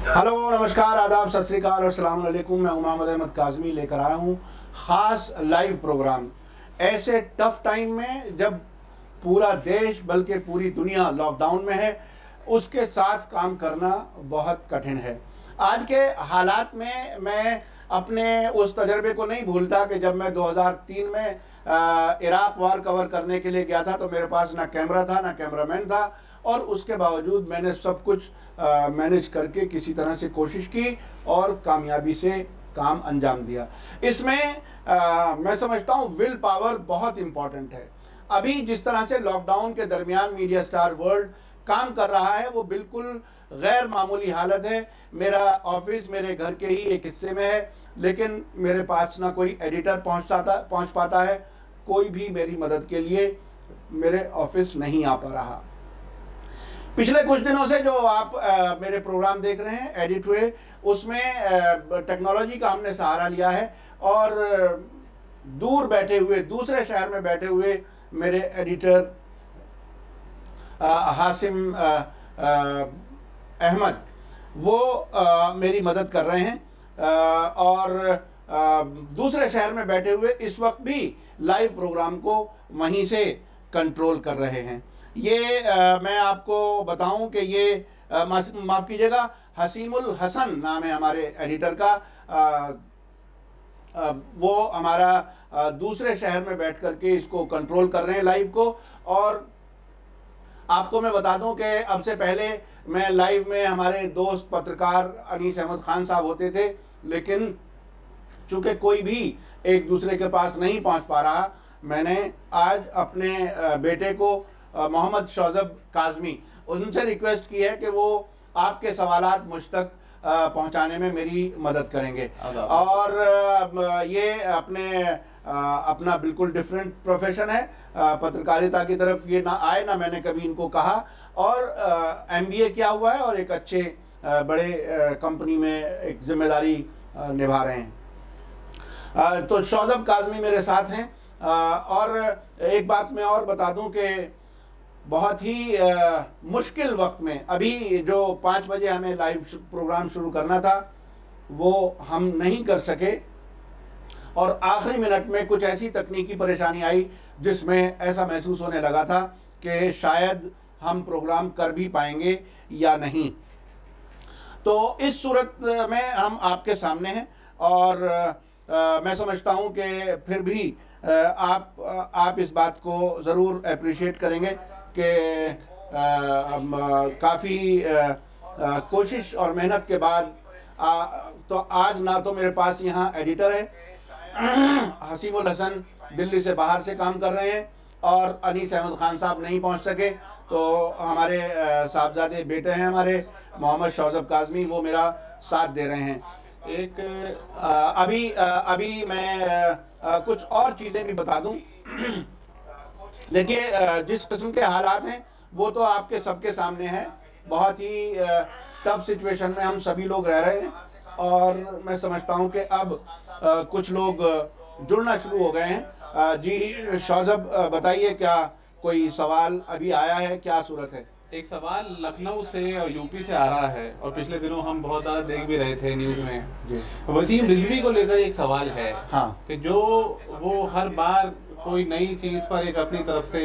Hello, नमस्कार, आदाब, सत श्री अकाल और अस्सलाम वालेकुम। मैं मोहम्मद अहमद काज़मी लेकर आया हूँ ख़ास लाइव प्रोग्राम। ऐसे टफ टाइम में जब पूरा देश बल्कि पूरी दुनिया लॉकडाउन में है, उसके साथ काम करना बहुत कठिन है। आज के हालात में मैं अपने उस तजर्बे को नहीं भूलता कि जब मैं 2003 में इराक़ वार कवर करने के लिए गया था तो मेरे पास ना कैमरा था ना कैमरामैन था, और उसके बावजूद मैंने सब कुछ मैनेज करके किसी तरह से कोशिश की और कामयाबी से काम अंजाम दिया। इसमें मैं समझता हूँ विल पावर बहुत इम्पॉर्टेंट है। अभी जिस तरह से लॉकडाउन के दरमियान मीडिया स्टार वर्ल्ड काम कर रहा है वो बिल्कुल गैर मामूली हालत है। मेरा ऑफिस मेरे घर के ही एक हिस्से में है, लेकिन मेरे पास ना कोई एडिटर पहुंच पाता है, कोई भी मेरी मदद के लिए मेरे ऑफिस नहीं आ पा रहा। पिछले कुछ दिनों से जो आप मेरे प्रोग्राम देख रहे हैं एडिट हुए, उसमें टेक्नोलॉजी का हमने सहारा लिया है और दूर बैठे हुए, दूसरे शहर में बैठे हुए मेरे एडिटर हासिम अहमद वो मेरी मदद कर रहे हैं और दूसरे शहर में बैठे हुए इस वक्त भी लाइव प्रोग्राम को वहीं से कंट्रोल कर रहे हैं। ये मैं आपको बताऊं कि ये माफ़ कीजिएगा, हसीमुल हसन नाम है हमारे एडिटर का। वो हमारा दूसरे शहर में बैठ कर के इसको कंट्रोल कर रहे हैं लाइव को। और आपको मैं बता दूं कि अब से पहले मैं लाइव में हमारे दोस्त पत्रकार अनीस अहमद खान साहब होते थे, लेकिन चूँकि कोई भी एक दूसरे के पास नहीं पहुंच पा रहा, मैंने आज अपने बेटे को मोहम्मद शौजब काज़मी, उनसे रिक्वेस्ट की है कि वो आपके सवालात मुझ तक पहुंचाने में मेरी मदद करेंगे। और ये अपना बिल्कुल डिफरेंट प्रोफेशन है, पत्रकारिता की तरफ ये ना आए ना मैंने कभी इनको कहा, और MBA किया हुआ है और एक अच्छे बड़े कंपनी में एक जिम्मेदारी निभा रहे हैं। तो शौजब काज़मी मेरे साथ हैं। और एक बात मैं और बता दूं कि बहुत ही मुश्किल वक्त में अभी जो 5 बजे हमें लाइव प्रोग्राम शुरू करना था वो हम नहीं कर सके, और आखिरी मिनट में कुछ ऐसी तकनीकी परेशानी आई जिसमें ऐसा महसूस होने लगा था कि शायद हम प्रोग्राम कर भी पाएंगे या नहीं। तो इस सूरत में हम आपके सामने हैं और मैं समझता हूं कि फिर भी आप इस बात को ज़रूर अप्रिशिएट करेंगे कि काफ़ी कोशिश और मेहनत के बाद तो आज ना तो मेरे पास यहाँ एडिटर है, हसीमुल हसन दिल्ली से बाहर से काम कर रहे हैं, और अनीस अहमद खान साहब नहीं पहुँच सके, तो हमारे साहबजादे बेटे हैं हमारे मोहम्मद शौजब काज़मी, वो मेरा साथ दे रहे हैं। एक अभी मैं कुछ और चीज़ें भी बता दूं। देखिए, जिस किस्म के हालात हैं वो तो आपके सबके सामने हैं। बहुत ही टफ सिचुएशन में हम सभी लोग रह रहे हैं, और मैं समझता हूं कि अब कुछ लोग जुड़ना शुरू हो गए हैं। जी शौजब, बताइए, क्या कोई सवाल अभी आया है, क्या सूरत है? एक सवाल लखनऊ से और यूपी से आ रहा है, और पिछले दिनों हम बहुत ज़्यादा देख भी रहे थे न्यूज़ में। वसीम रिजवी को लेकर एक सवाल है। हाँ। कि जो वो हर बार कोई नई चीज़ पर एक अपनी तरफ से,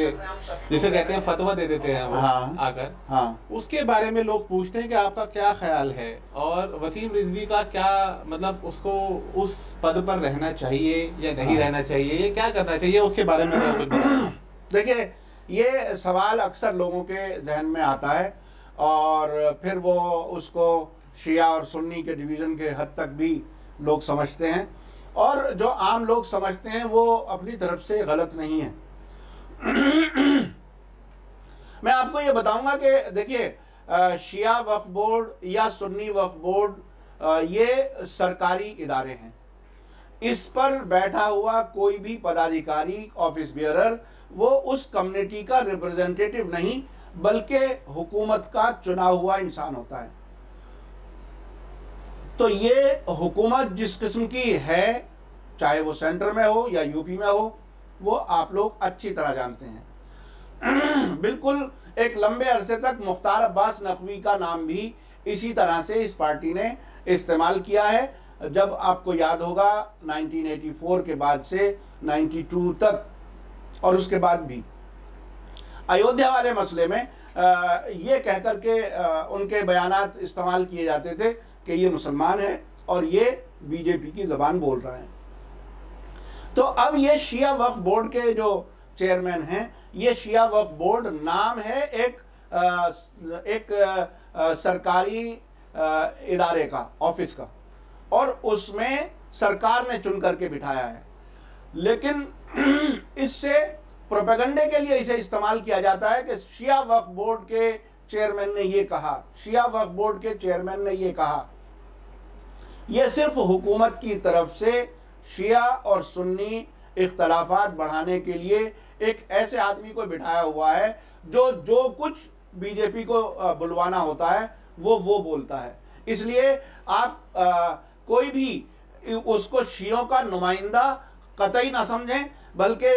जिसे कहते हैं, फतवा दे देते हैं वो। हाँ। आकर हाँ। उसके बारे में लोग पूछते हैं कि आपका क्या ख्याल है, और वसीम रिजवी का क्या मतलब, उसको उस पद पर रहना चाहिए या नहीं रहना चाहिए, या क्या करना चाहिए, उसके बारे में कुछ बताइए। देखिए, ये सवाल अक्सर लोगों के जहन में आता है और फिर वो उसको शिया और सुन्नी के डिवीज़न के हद तक भी लोग समझते हैं, और जो आम लोग समझते हैं वो अपनी तरफ से गलत नहीं है। मैं आपको ये बताऊंगा कि देखिए, शिया वक्फ बोर्ड या सुन्नी वक्फ बोर्ड ये सरकारी इदारे हैं। इस पर बैठा हुआ कोई भी पदाधिकारी, ऑफिस बियरर, वो उस कम्युनिटी का रिप्रेजेंटेटिव नहीं बल्कि हुकूमत का चुना हुआ इंसान होता है। तो ये हुकूमत जिस किस्म की है, चाहे वो सेंटर में हो या यूपी में हो, वो आप लोग अच्छी तरह जानते हैं। बिल्कुल एक लंबे अरसे तक मुख्तार अब्बास नकवी का नाम भी इसी तरह से इस पार्टी ने इस्तेमाल किया है। जब आपको याद होगा 1984 के बाद से 92 तक और उसके बाद भी अयोध्या वाले मसले में ये कह कर के उनके बयानात इस्तेमाल किए जाते थे कि ये मुसलमान है और ये बीजेपी की ज़बान बोल रहा है। तो अब ये शिया वक्फ बोर्ड के जो चेयरमैन हैं, ये शिया वक्फ बोर्ड नाम है एक सरकारी इदारे का, ऑफिस का, और उसमें सरकार ने चुन करके बिठाया है। लेकिन इससे प्रोपेगेंडे के लिए इसे इस्तेमाल किया जाता है कि शिया वक्फ बोर्ड के चेयरमैन ने ये कहा, शिया वक्फ बोर्ड के चेयरमैन ने ये कहा। यह सिर्फ हुकूमत की तरफ से शिया और सुन्नी इख्तलाफात बढ़ाने के लिए एक ऐसे आदमी को बिठाया हुआ है जो कुछ बीजेपी को बुलवाना होता है वो बोलता है। इसलिए आप कोई भी उसको शियों का नुमाइंदा कतई ना समझें, बल्कि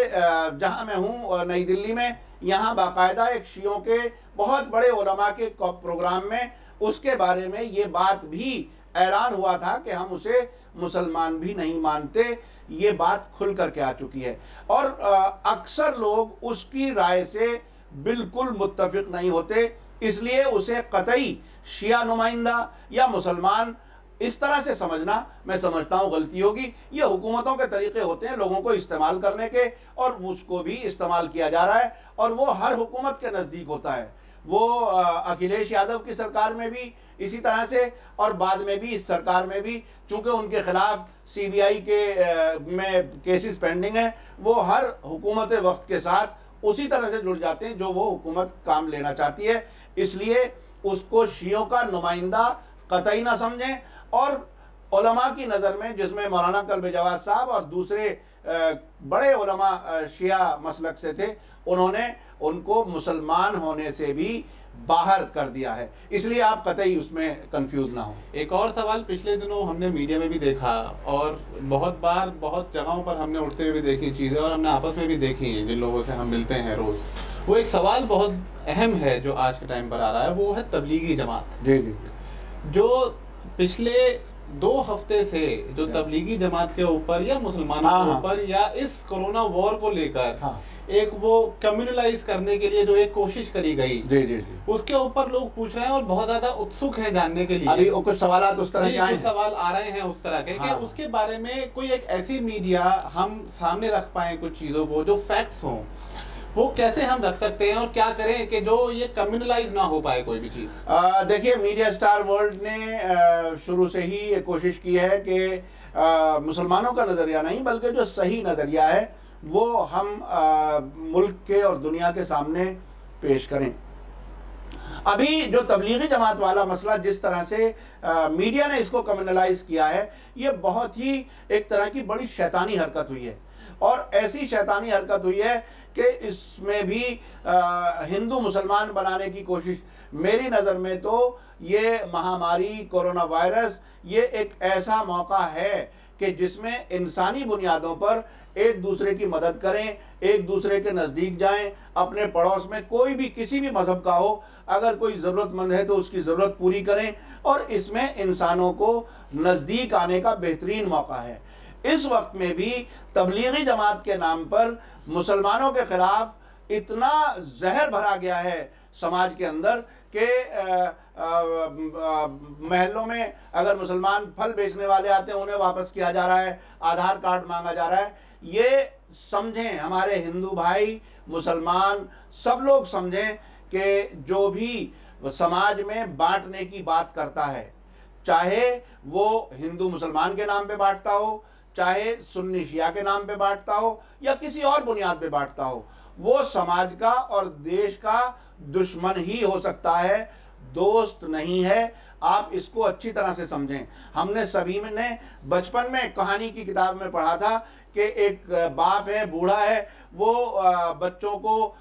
जहां मैं हूं नई दिल्ली में, यहाँ बाकायदा एक शियों के बहुत बड़े उलमा के प्रोग्राम में उसके बारे में ये बात भी ऐलान हुआ था कि हम उसे मुसलमान भी नहीं मानते। ये बात खुल करके आ चुकी है और अक्सर लोग उसकी राय से बिल्कुल मुत्तफिक नहीं होते, इसलिए उसे कतई शिया नुमाइंदा या मुसलमान इस तरह से समझना मैं समझता हूँ गलती होगी। ये हुकूमतों के तरीके होते हैं लोगों को इस्तेमाल करने के, और उसको भी इस्तेमाल किया जा रहा है और वो हर हुकूमत के नज़दीक होता है। वो अखिलेश यादव की सरकार में भी इसी तरह से और बाद में भी इस सरकार में भी, चूँकि उनके खिलाफ सीबीआई के में केसेस पेंडिंग है, वो हर हुकूमत वक्त के साथ उसी तरह से जुड़ जाते हैं जो वो हुकूमत काम लेना चाहती है। इसलिए उसको शियों का नुमाइंदा कतई ना समझें। और उलमा की नज़र में, जिसमें मौलाना कल्ब जवाद साहब और दूसरे बड़े उलमा शिया मसलक से थे, उन्होंने उनको मुसलमान होने से भी बाहर कर दिया है। इसलिए आप कतई उसमें कंफ्यूज ना हो। एक और सवाल पिछले दिनों हमने मीडिया में भी देखा और बहुत बार बहुत जगहों पर हमने उठते हुए भी देखी चीज़ें और हमने आपस में भी देखी हैं जिन लोगों से हम मिलते हैं रोज़। वो एक सवाल बहुत अहम है जो आज के टाइम पर आ रहा है, वो है तबलीगी जमात। जी जी। जो पिछले 2 हफ्ते से जो तबलीगी जमात के ऊपर या मुसलमानों के ऊपर या इस कोरोना वॉर को लेकर एक वो कम्युनलाइज करने के लिए जो एक कोशिश करी गई, जी जी जी, उसके ऊपर लोग पूछ रहे हैं और बहुत ज्यादा उत्सुक हैं जानने के लिए। अभी कुछ सवाल उस तरह के कुछ सवाल आ रहे हैं उस तरह के कि उसके बारे में कोई एक ऐसी मीडिया हम सामने रख पाए कुछ चीजों को जो फैक्ट्स हों, वो कैसे हम रख सकते हैं और क्या करें कि जो ये कम्युनलाइज ना हो पाए कोई भी चीज़। देखिए, मीडिया स्टार वर्ल्ड ने शुरू से ही ये कोशिश की है कि मुसलमानों का नज़रिया नहीं बल्कि जो सही नज़रिया है वो हम मुल्क के और दुनिया के सामने पेश करें। अभी जो तबलीगी जमात वाला मसला जिस तरह से मीडिया ने इसको कम्युनलाइज किया है, ये बहुत ही एक तरह की बड़ी शैतानी हरकत हुई है। और ऐसी शैतानी हरकत हुई है कि इसमें भी हिंदू मुसलमान बनाने की कोशिश, मेरी नज़र में तो ये महामारी कोरोना वायरस ये एक ऐसा मौका है कि जिसमें इंसानी बुनियादों पर एक दूसरे की मदद करें, एक दूसरे के नज़दीक जाएं, अपने पड़ोस में कोई भी किसी भी मज़हब का हो, अगर कोई ज़रूरतमंद है तो उसकी ज़रूरत पूरी करें, और इसमें इंसानों को नज़दीक आने का बेहतरीन मौका है। इस वक्त में भी तबलीगी जमात के नाम पर मुसलमानों के ख़िलाफ़ इतना जहर भरा गया है समाज के अंदर कि महलों में अगर मुसलमान फल बेचने वाले आते हैं उन्हें वापस किया जा रहा है, आधार कार्ड मांगा जा रहा है। ये समझें, हमारे हिंदू भाई मुसलमान सब लोग समझें कि जो भी समाज में बांटने की बात करता है, चाहे वो हिंदू मुसलमान के नाम पे बांटता हो, चाहे सुन्नी शिया के नाम पे बांटता हो या किसी और बुनियाद पे बांटता हो, वो समाज का और देश का दुश्मन ही हो सकता है, दोस्त नहीं है। आप इसको अच्छी तरह से समझें। हमने सभी ने बचपन में कहानी की किताब में पढ़ा था कि एक बाप है, बूढ़ा है, वो बच्चों को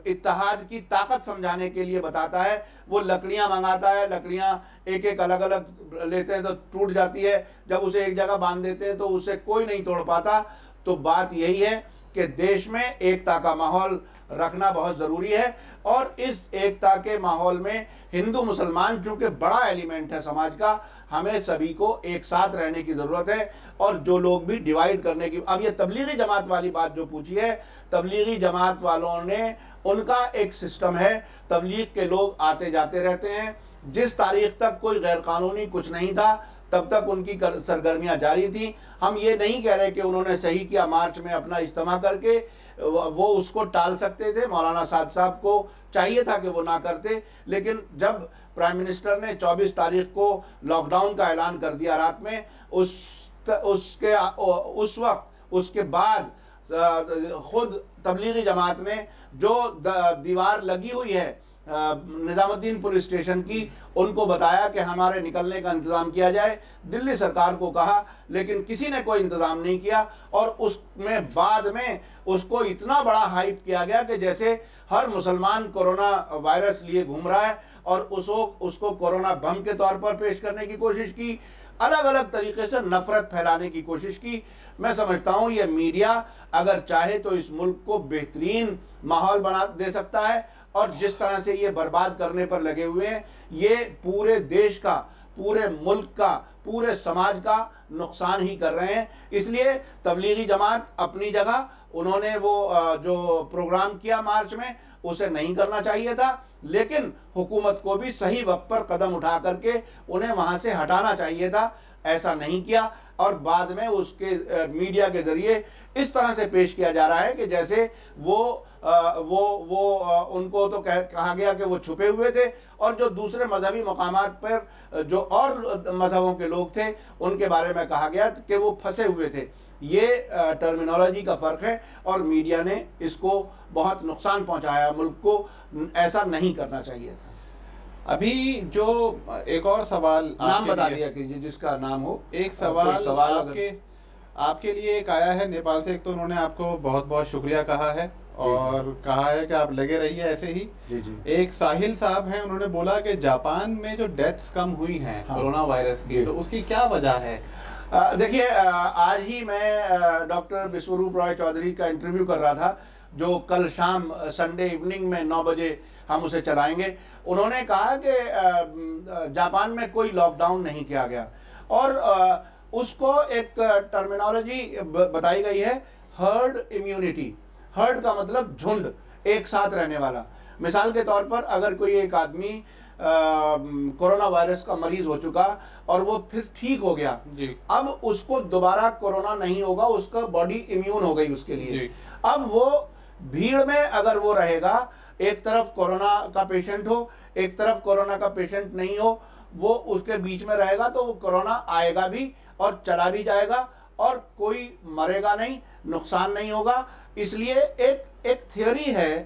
इत्तेहाद की ताकत समझाने के लिए बताता है। वो लकड़ियाँ मंगाता है, लकड़ियाँ एक एक अलग अलग लेते हैं तो टूट जाती है, जब उसे एक जगह बांध देते हैं तो उसे कोई नहीं तोड़ पाता। तो बात यही है कि देश में एकता का माहौल रखना बहुत ज़रूरी है। और इस एकता के माहौल में हिंदू मुसलमान चूँकि बड़ा एलिमेंट है समाज का, हमें सभी को एक साथ रहने की ज़रूरत है। और जो लोग भी डिवाइड करने की, अब ये तबलीगी जमात वाली बात जो पूछी है, तबलीगी जमात वालों ने, उनका एक सिस्टम है, तबलीग के लोग आते जाते रहते हैं। जिस तारीख तक कोई गैरकानूनी कुछ नहीं था तब तक उनकी सरगर्मियाँ जारी थी। हम ये नहीं कह रहे कि उन्होंने सही किया मार्च में अपना इज्तिमा करके, वो उसको टाल सकते थे। मौलाना साद साहब को चाहिए था कि वो ना करते, लेकिन जब प्राइम मिनिस्टर ने 24 तारीख को लॉकडाउन का ऐलान कर दिया रात में, उस वक्त उसके बाद खुद तबलीगी जमात ने जो दीवार लगी हुई है निज़ामुद्दीन पुलिस स्टेशन की, उनको बताया कि हमारे निकलने का इंतज़ाम किया जाए। दिल्ली सरकार को कहा, लेकिन किसी ने कोई इंतज़ाम नहीं किया। और उसमें बाद में उसको इतना बड़ा हाइप किया गया कि जैसे हर मुसलमान कोरोना वायरस लिए घूम रहा है, और उसको कोरोना बम के तौर पर पेश करने की कोशिश की, अलग अलग तरीके से नफरत फैलाने की कोशिश की। मैं समझता हूँ ये मीडिया अगर चाहे तो इस मुल्क को बेहतरीन माहौल बना दे सकता है, और जिस तरह से ये बर्बाद करने पर लगे हुए हैं, ये पूरे देश का, पूरे मुल्क का, पूरे समाज का नुकसान ही कर रहे हैं। इसलिए तबलीगी जमात अपनी जगह, उन्होंने वो जो प्रोग्राम किया मार्च में, उसे नहीं करना चाहिए था, लेकिन हुकूमत को भी सही वक्त पर कदम उठा करके उन्हें वहाँ से हटाना चाहिए था। ऐसा नहीं किया, और बाद में उसके मीडिया के ज़रिए इस तरह से पेश किया जा रहा है कि जैसे वो उनको तो कहा गया कि वो छुपे हुए थे, और जो दूसरे मजहबी मकामात पर जो और मजहबों के लोग थे उनके बारे में कहा गया कि वो फंसे हुए थे। ये टर्मिनोलॉजी का फ़र्क है, और मीडिया ने इसको बहुत नुकसान पहुंचाया मुल्क को। ऐसा नहीं करना चाहिए था। अभी जो एक और सवाल नाम बता दिया कीजिए जिसका नाम हो। एक सवाल आपके लिए एक आया है नेपाल से। एक तो उन्होंने आपको बहुत बहुत शुक्रिया कहा है, और कहा है कि आप लगे रहिए ऐसे ही। जी। एक साहिल साहब हैं, उन्होंने बोला कि जापान में जो डेथ्स कम हुई हैं कोरोना वायरस की, तो उसकी क्या वजह है? देखिए, आज ही मैं डॉक्टर विश्वरूप रॉय चौधरी का इंटरव्यू कर रहा था, जो कल शाम संडे इवनिंग में 9 बजे हम उसे चलाएंगे। उन्होंने कहा कि जापान में कोई लॉकडाउन नहीं किया गया, और उसको एक टर्मिनोलॉजी बताई गई है, हर्ड इम्यूनिटी। हर्ड का मतलब झुंड, एक साथ रहने वाला। मिसाल के तौर पर अगर कोई एक आदमी कोरोना वायरस का मरीज हो चुका और वो फिर ठीक हो गया जी, अब उसको दोबारा कोरोना नहीं होगा, उसका बॉडी इम्यून हो गई उसके लिए जी। अब वो भीड़ में अगर वो रहेगा, एक तरफ कोरोना का पेशेंट हो, एक तरफ कोरोना का पेशेंट नहीं हो, वो उसके बीच में रहेगा, तो वो कोरोना आएगा भी और चला भी जाएगा, और कोई मरेगा नहीं, नुकसान नहीं होगा। इसलिए एक थ्योरी है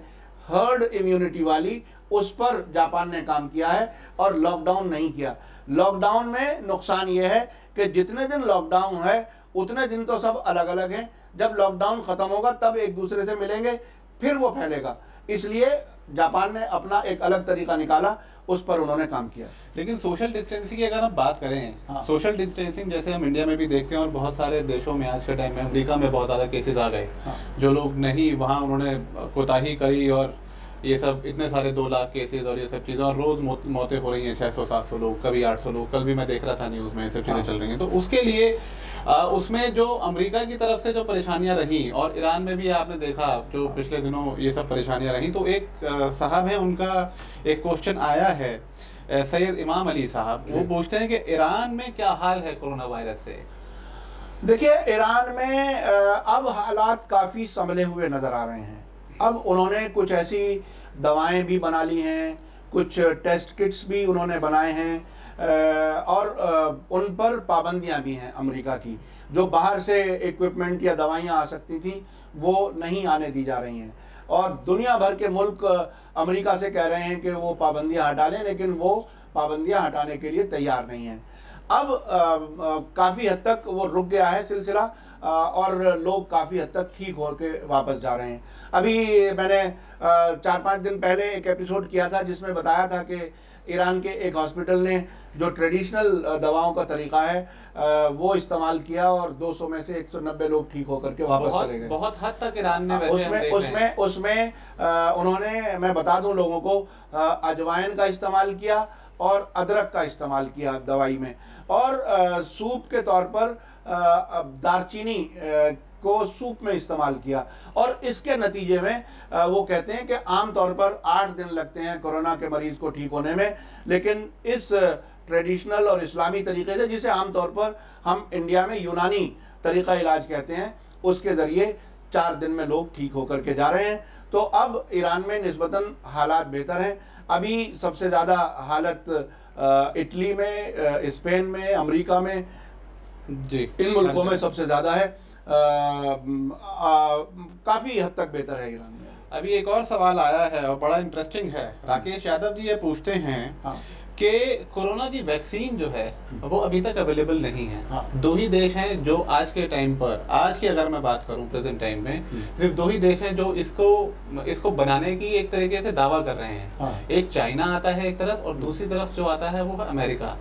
हर्ड इम्यूनिटी वाली, उस पर जापान ने काम किया है और लॉकडाउन नहीं किया। लॉकडाउन में नुकसान ये है कि जितने दिन लॉकडाउन है उतने दिन तो सब अलग अलग हैं, जब लॉकडाउन ख़त्म होगा तब एक दूसरे से मिलेंगे, फिर वो फैलेगा। इसलिए जापान ने अपना एक अलग तरीका निकाला, उस पर उन्होंने काम किया। लेकिन सोशल डिस्टेंसिंग की अगर हम बात करें, हाँ। सोशल डिस्टेंसिंग जैसे हम इंडिया में भी देखते हैं और बहुत सारे देशों में आज के टाइम में, अमेरिका में बहुत ज़्यादा केसेस आ गए। हाँ। जो लोग नहीं, वहाँ उन्होंने कोताही करी और ये सब इतने सारे 2 लाख केसेस और ये सब चीज़ें, और रोज़ मौतें हो रही हैं, 600-700 लोग, कभी 800 लोग। कल भी मैं देख रहा था न्यूज़ में ये सब चीज़ें चल रही हैं। तो उसके लिए उसमें जो अमेरिका की तरफ से जो परेशानियां रही, और ईरान में भी आपने देखा जो पिछले दिनों ये सब परेशानियां रही, तो एक साहब है, उनका एक क्वेश्चन आया है, सैयद इमाम अली साहब, वो पूछते हैं कि ईरान में क्या हाल है कोरोना वायरस से? देखिए, ईरान में अब हालात काफ़ी संभले हुए नज़र आ रहे हैं। अब उन्होंने कुछ ऐसी दवाएं भी बना ली हैं, कुछ टेस्ट किट्स भी उन्होंने बनाए हैं, और उन पर पाबंदियां भी हैं अमेरिका की। जो बाहर से इक्विपमेंट या दवाइयां आ सकती थी वो नहीं आने दी जा रही हैं, और दुनिया भर के मुल्क अमेरिका से कह रहे हैं कि वो पाबंदियां हटा लें, लेकिन वो पाबंदियां हटाने के लिए तैयार नहीं हैं। अब काफ़ी हद तक वो रुक गया है सिलसिला, और लोग काफ़ी हद तक ठीक होकर वापस जा रहे हैं। अभी मैंने 4-5 दिन पहले एक एपिसोड किया था जिसमें बताया था कि ईरान के एक हॉस्पिटल ने जो ट्रेडिशनल दवाओं का तरीका है वो इस्तेमाल किया और 200 में से 190 लोग ठीक होकर के वापस चले गए। बहुत हद तक ईरान ने वैसे उसमें उन्होंने, मैं बता दूं लोगों को, अजवाइन का इस्तेमाल किया और अदरक का इस्तेमाल किया दवाई में, और सूप के तौर पर दालचीनी को सूप में इस्तेमाल किया। और इसके नतीजे में वो कहते हैं कि आमतौर पर 8 दिन लगते हैं कोरोना के मरीज को ठीक होने में, लेकिन इस ट्रेडिशनल और इस्लामी तरीके से, जिसे आमतौर पर हम इंडिया में यूनानी तरीका इलाज कहते हैं, उसके ज़रिए 4 दिन में लोग ठीक होकर के जा रहे हैं। तो अब ईरान में निस्बतन हालात बेहतर हैं। अभी सबसे ज़्यादा हालत इटली में, स्पेन में, अमेरिका में, जी, इन मुल्कों में सबसे ज़्यादा है। काफ़ी हद तक बेहतर है ईरान में। अभी एक और सवाल आया है और बड़ा इंटरेस्टिंग है। राकेश यादव जी ये पूछते हैं कि कोरोना की वैक्सीन जो है वो अभी तक अवेलेबल नहीं है। 2 ही देश हैं जो आज के टाइम पर, आज की अगर मैं बात करूं प्रेजेंट टाइम में, सिर्फ 2 ही देश हैं जो इसको बनाने की एक तरीके से दावा कर रहे हैं। एक चाइना आता है एक तरफ, और दूसरी तरफ जो आता है वो है अमेरिका।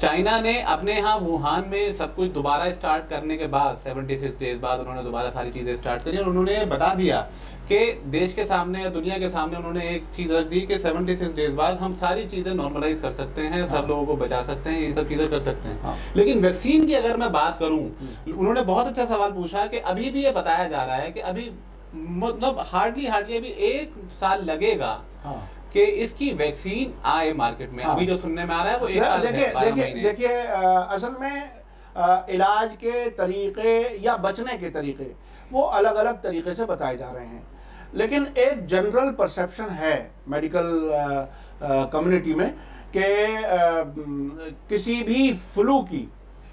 चाइना ने अपने यहाँ वुहान में सब कुछ दोबारा स्टार्ट करने के बाद 76 डेज बाद उन्होंने दोबारा सारी चीजें स्टार्ट करी, और उन्होंने बता दिया कि देश के सामने या दुनिया के सामने उन्होंने एक चीज रख दी कि 76 डेज बाद हम सारी चीजें नॉर्मलाइज कर सकते हैं, सब लोगों को बचा सकते हैं, ये सब चीजें कर सकते हैं। लेकिन वैक्सीन की अगर मैं बात करूं, उन्होंने बहुत अच्छा सवाल पूछा कि अभी भी ये बताया जा रहा है कि अभी मतलब हार्डली अभी 1 साल लगेगा कि इसकी वैक्सीन आए मार्केट में। अभी जो सुनने में आ रहा है वो 1 साल देखिए असल में इलाज के तरीके या बचने के तरीके वो अलग अलग तरीके से बताए जा रहे हैं, लेकिन एक जनरल परसेप्शन है मेडिकल कम्युनिटी में कि किसी भी फ्लू की,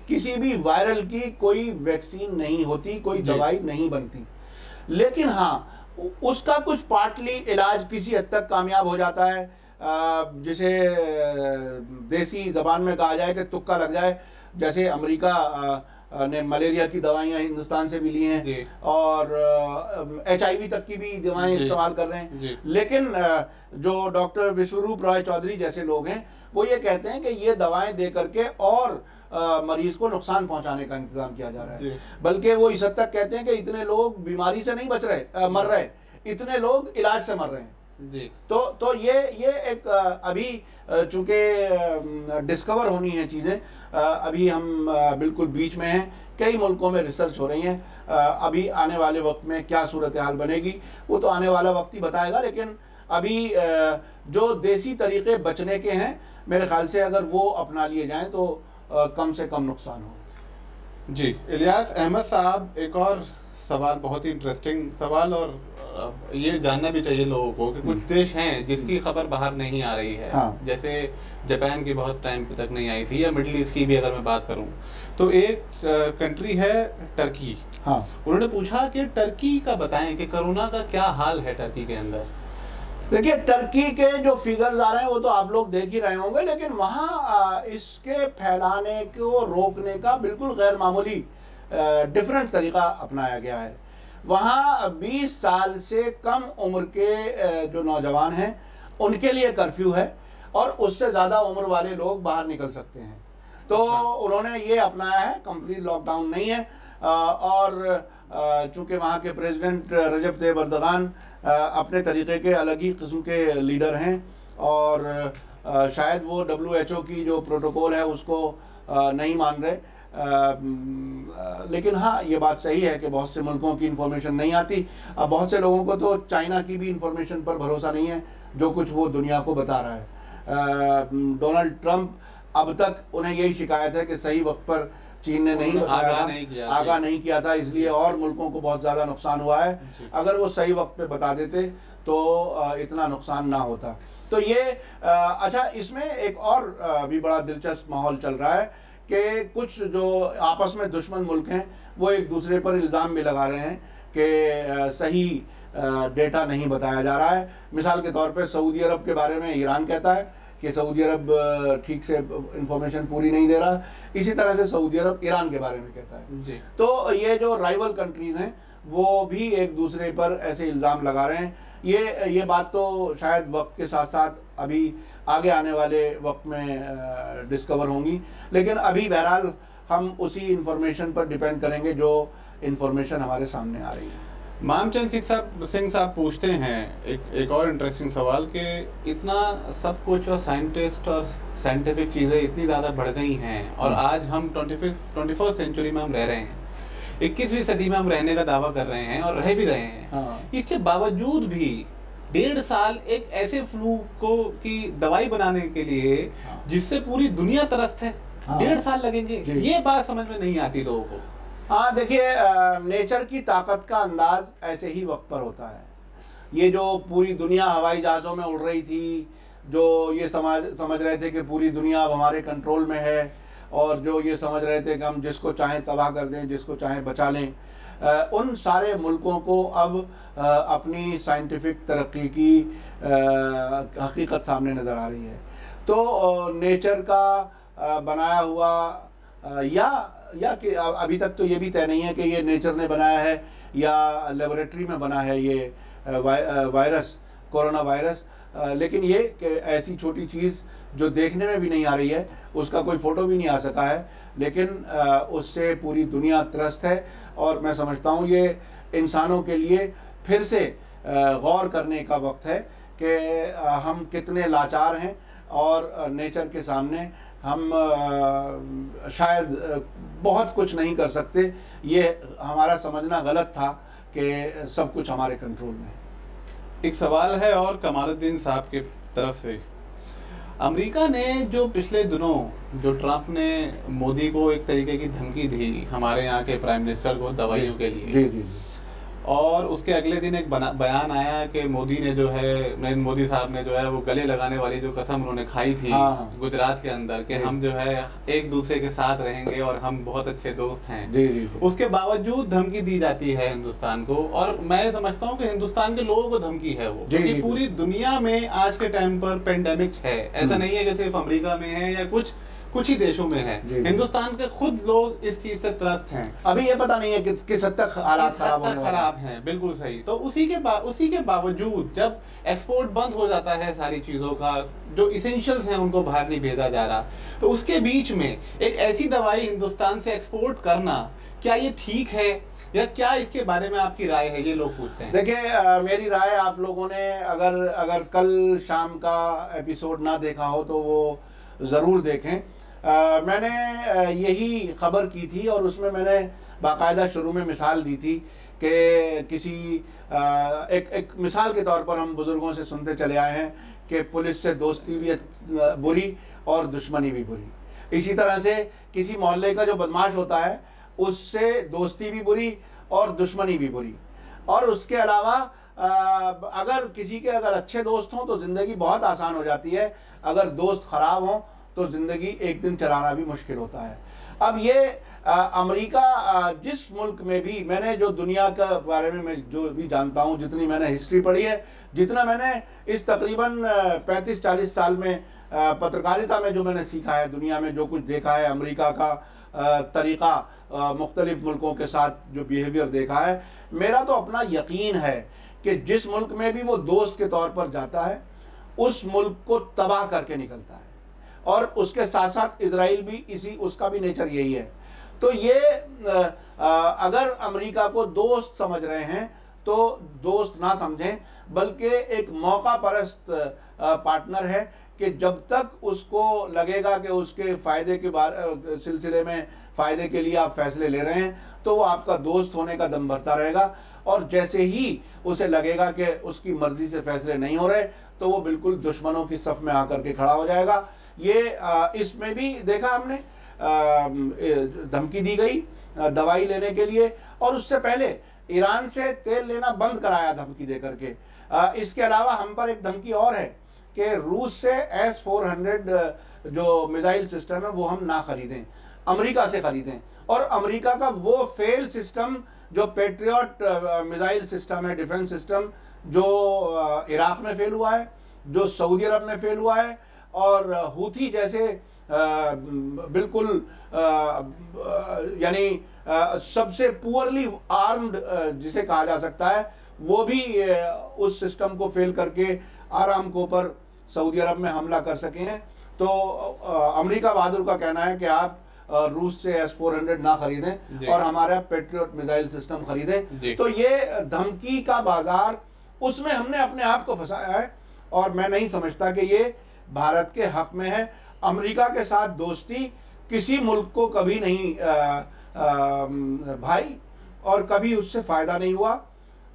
किसी भी वायरल की कोई वैक्सीन नहीं होती, कोई दवाई नहीं बनती। लेकिन हाँ, उसका कुछ पार्टली इलाज किसी हद तक कामयाब हो जाता है, जिसे देसी जबान में कहा जाए कि तुक्का लग जाए। जैसे अमेरिका ने मलेरिया की दवाइयाँ हिंदुस्तान से भी ली हैं और HIV तक की भी दवाएं इस्तेमाल कर रहे हैं। लेकिन जो डॉक्टर विश्वरूप रॉय चौधरी जैसे लोग हैं वो ये कहते हैं कि ये दवाएं दे करके और मरीज को नुकसान पहुंचाने का इंतजाम किया जा रहा है। बल्कि वो इस हद तक कहते हैं कि इतने लोग बीमारी से नहीं बच रहे, मर रहे, इतने लोग इलाज से मर रहे हैं जी। तो ये एक अभी चूंकि डिस्कवर होनी है चीज़ें, अभी हम बिल्कुल बीच में हैं, कई मुल्कों में रिसर्च हो रही हैं। अभी आने वाले वक्त में क्या सूरत हाल बनेगी वो तो आने वाला वक्त ही बताएगा, लेकिन अभी जो देसी तरीके बचने के हैं मेरे ख्याल से अगर वो अपना लिए जाएं तो कम से कम नुकसान हो। जी, इलियास अहमद साहब, एक और सवाल, बहुत ही इंटरेस्टिंग सवाल, और ये जानना भी चाहिए लोगों को कि कुछ देश हैं जिसकी खबर बाहर नहीं आ रही है। जैसे जापान की बहुत टाइम तक नहीं आई थी, या मिडिल ईस्ट की भी अगर मैं बात करूं तो एक कंट्री है टर्की। उन्होंने पूछा कि टर्की का बताएं कि कोरोना का क्या हाल है टर्की के अंदर। देखिए, टर्की के जो फिगर्स आ रहे हैं वो तो आप लोग देख ही रहे होंगे, लेकिन वहाँ इसके फैलाने को रोकने का बिल्कुल गैर मामूली डिफरेंट तरीका अपनाया गया है। वहाँ 20 साल से कम उम्र के जो नौजवान हैं उनके लिए कर्फ्यू है, और उससे ज़्यादा उम्र वाले लोग बाहर निकल सकते हैं। तो उन्होंने ये अपनाया है, कंप्लीट लॉकडाउन नहीं है। और चूँकि वहाँ के प्रेसिडेंट रजब तैयब एर्दोगान अपने तरीके के अलग ही किस्म के लीडर हैं, और शायद वो WHO की जो प्रोटोकॉल है उसको नहीं मान रहे। लेकिन हाँ, ये बात सही है कि बहुत से मुल्कों की इन्फॉर्मेशन नहीं आती। अब बहुत से लोगों को तो चाइना की भी इन्फॉर्मेशन पर भरोसा नहीं है, जो कुछ वो दुनिया को बता रहा है। डोनाल्ड ट्रंप, अब तक उन्हें यही शिकायत है कि सही वक्त पर चीन ने आगाह नहीं किया था, इसलिए और मुल्कों को बहुत ज़्यादा नुकसान हुआ है। अगर वो सही वक्त पे बता देते तो इतना नुकसान ना होता। तो ये अच्छा, इसमें एक और भी बड़ा दिलचस्प माहौल चल रहा है कि कुछ जो आपस में दुश्मन मुल्क हैं वो एक दूसरे पर इल्ज़ाम भी लगा रहे हैं कि सही डेटा नहीं बताया जा रहा है। मिसाल के तौर पे सऊदी अरब के बारे में ईरान कहता है कि सऊदी अरब ठीक से इंफॉर्मेशन पूरी नहीं दे रहा, इसी तरह से सऊदी अरब ईरान के बारे में कहता है जी। तो ये जो राइवल कंट्रीज़ हैं वो भी एक दूसरे पर ऐसे इल्ज़ाम लगा रहे हैं। ये बात तो शायद वक्त के साथ साथ अभी आगे आने वाले वक्त में डिस्कवर होंगी, लेकिन अभी बहरहाल हम उसी इंफॉर्मेशन पर डिपेंड करेंगे जो इंफॉर्मेशन हमारे सामने आ रही है। मामचंद सिंह साहब पूछते हैं एक और इंटरेस्टिंग सवाल कि इतना सब कुछ और साइंटिस्ट और साइंटिफिक चीज़ें इतनी ज़्यादा बढ़ गई हैं और आज हम 21st सेंचुरी में हम रह रहे हैं, 21वीं सदी में हम रहने का दावा कर रहे हैं और रह भी रहे हैं। इसके बावजूद भी 1.5 साल एक ऐसे फ्लू को की दवाई बनाने के लिए जिससे पूरी दुनिया त्रस्त है, 1.5 साल लगेंगे। ये बात समझ में नहीं आती लोगों को। हाँ देखिए, नेचर की ताकत का अंदाज ऐसे ही वक्त पर होता है। ये जो पूरी दुनिया हवाई जहाज़ों में उड़ रही थी, जो ये समझ रहे थे कि पूरी दुनिया अब हमारे कंट्रोल में है, और जो ये समझ रहे थे कि हम जिसको चाहें तबाह कर दें, जिसको चाहें बचा लें, उन सारे मुल्कों को अब अपनी साइंटिफिक तरक्की की हकीकत सामने नज़र आ रही है। तो नेचर का बनाया हुआ या कि अभी तक तो ये भी तय नहीं है कि ये नेचर ने बनाया है या लेबोरेटरी में बना है ये वायरस, कोरोना वायरस, लेकिन ये कि ऐसी छोटी चीज़ जो देखने में भी नहीं आ रही है, उसका कोई फ़ोटो भी नहीं आ सका है, लेकिन उससे पूरी दुनिया त्रस्त है। और मैं समझता हूँ ये इंसानों के लिए फिर से गौर करने का वक्त है कि हम कितने लाचार हैं और नेचर के सामने हम शायद बहुत कुछ नहीं कर सकते। ये हमारा समझना गलत था कि सब कुछ हमारे कंट्रोल में है। एक सवाल है और कमालुद्दीन साहब की तरफ से, अमेरिका ने जो पिछले दिनों जो ट्रंप ने मोदी को एक तरीके की धमकी दी हमारे यहाँ के प्राइम मिनिस्टर को दवाइयों के लिए, जी जी, और उसके अगले दिन एक बयान आया कि मोदी ने जो है नरेंद्र मोदी साहब ने जो है वो गले लगाने वाली जो कसम उन्होंने खाई थी गुजरात के अंदर कि हम जो है एक दूसरे के साथ रहेंगे और हम बहुत अच्छे दोस्त हैं, जी। उसके बावजूद धमकी दी जाती है हिंदुस्तान को। और मैं समझता हूँ कि हिंदुस्तान के लोगों को धमकी है वो, क्योंकि पूरी दुनिया में आज के टाइम पर पेंडेमिक है, ऐसा नहीं है कि सिर्फ अमेरिका में है या कुछ ही देशों में है, हिंदुस्तान के खुद लोग इस चीज से त्रस्त हैं। अभी ये पता नहीं है कि किस हद तक हालात खराब हैं। बिल्कुल सही। तो उसी के बावजूद जब एक्सपोर्ट बंद हो जाता है सारी चीजों का, जो इसेंशियल्स हैं उनको बाहर नहीं भेजा जा रहा, तो उसके बीच में एक ऐसी दवाई हिंदुस्तान से एक्सपोर्ट करना, क्या ये ठीक है या क्या इसके बारे में आपकी राय है, ये लोग पूछते हैं। देखिए, मेरी राय, आप लोगों ने अगर कल शाम का एपिसोड ना देखा हो तो वो ज़रूर देखें। मैंने यही खबर की थी और उसमें मैंने बाकायदा शुरू में मिसाल दी थी कि किसी एक मिसाल के तौर पर हम बुज़ुर्गों से सुनते चले आए हैं कि पुलिस से दोस्ती भी बुरी और दुश्मनी भी बुरी। इसी तरह से किसी मोहल्ले का जो बदमाश होता है उससे दोस्ती भी बुरी और दुश्मनी भी बुरी। और उसके अलावा अगर किसी के अच्छे दोस्त हों तो ज़िंदगी बहुत आसान हो जाती है, अगर दोस्त ख़राब हों तो ज़िंदगी एक दिन चलाना भी मुश्किल होता है। अब ये अमेरिका जिस मुल्क में भी, मैंने जो दुनिया के बारे में मैं जो भी जानता हूँ, जितनी मैंने हिस्ट्री पढ़ी है, जितना मैंने इस तकरीबन 35-40 साल में पत्रकारिता में जो मैंने सीखा है, दुनिया में जो कुछ देखा है, अमेरिका का तरीक़ा मुख्तलिफ़ मुल्कों के साथ जो बिहेवियर देखा है, मेरा तो अपना यकीन है कि जिस मुल्क में भी वो दोस्त के तौर पर जाता है उस मुल्क को तबाह करके निकलता है। और उसके साथ साथ इजराइल भी उसका भी नेचर यही है। तो ये अगर अमेरिका को दोस्त समझ रहे हैं तो दोस्त ना समझें, बल्कि एक मौका परस्त पार्टनर है कि जब तक उसको लगेगा कि उसके फ़ायदे के सिलसिले में फ़ायदे के लिए आप फैसले ले रहे हैं तो वो आपका दोस्त होने का दम भरता रहेगा, और जैसे ही उसे लगेगा कि उसकी मर्ज़ी से फैसले नहीं हो रहे तो वो बिल्कुल दुश्मनों की सफ़ में आकर के खड़ा हो जाएगा। ये इसमें भी देखा हमने, धमकी दी गई दवाई लेने के लिए, और उससे पहले ईरान से तेल लेना बंद कराया धमकी दे करके। इसके अलावा हम पर एक धमकी और है कि रूस से S-400 जो मिसाइल सिस्टम है वो हम ना खरीदें, अमेरिका से खरीदें। और अमेरिका का वो फेल सिस्टम जो पेट्रियट मिसाइल सिस्टम है, डिफेंस सिस्टम, जो इराक़ में फेल हुआ है, जो सऊदी अरब में फेल हुआ है, और हूथी जैसे बिल्कुल यानी सबसे पुअरली आर्म्ड जिसे कहा जा सकता है, वो भी उस सिस्टम को फेल करके आरामको पर सऊदी अरब में हमला कर सके हैं। तो अमेरिका बहादुर का कहना है कि आप रूस से S-400 ना खरीदें और हमारा पेट्रियट मिसाइल सिस्टम खरीदें। तो ये धमकी का बाजार, उसमें हमने अपने आप को फंसाया है और मैं नहीं समझता कि ये भारत के हक में है। अमेरिका के साथ दोस्ती किसी मुल्क को कभी नहीं भाई, और कभी उससे फायदा नहीं हुआ।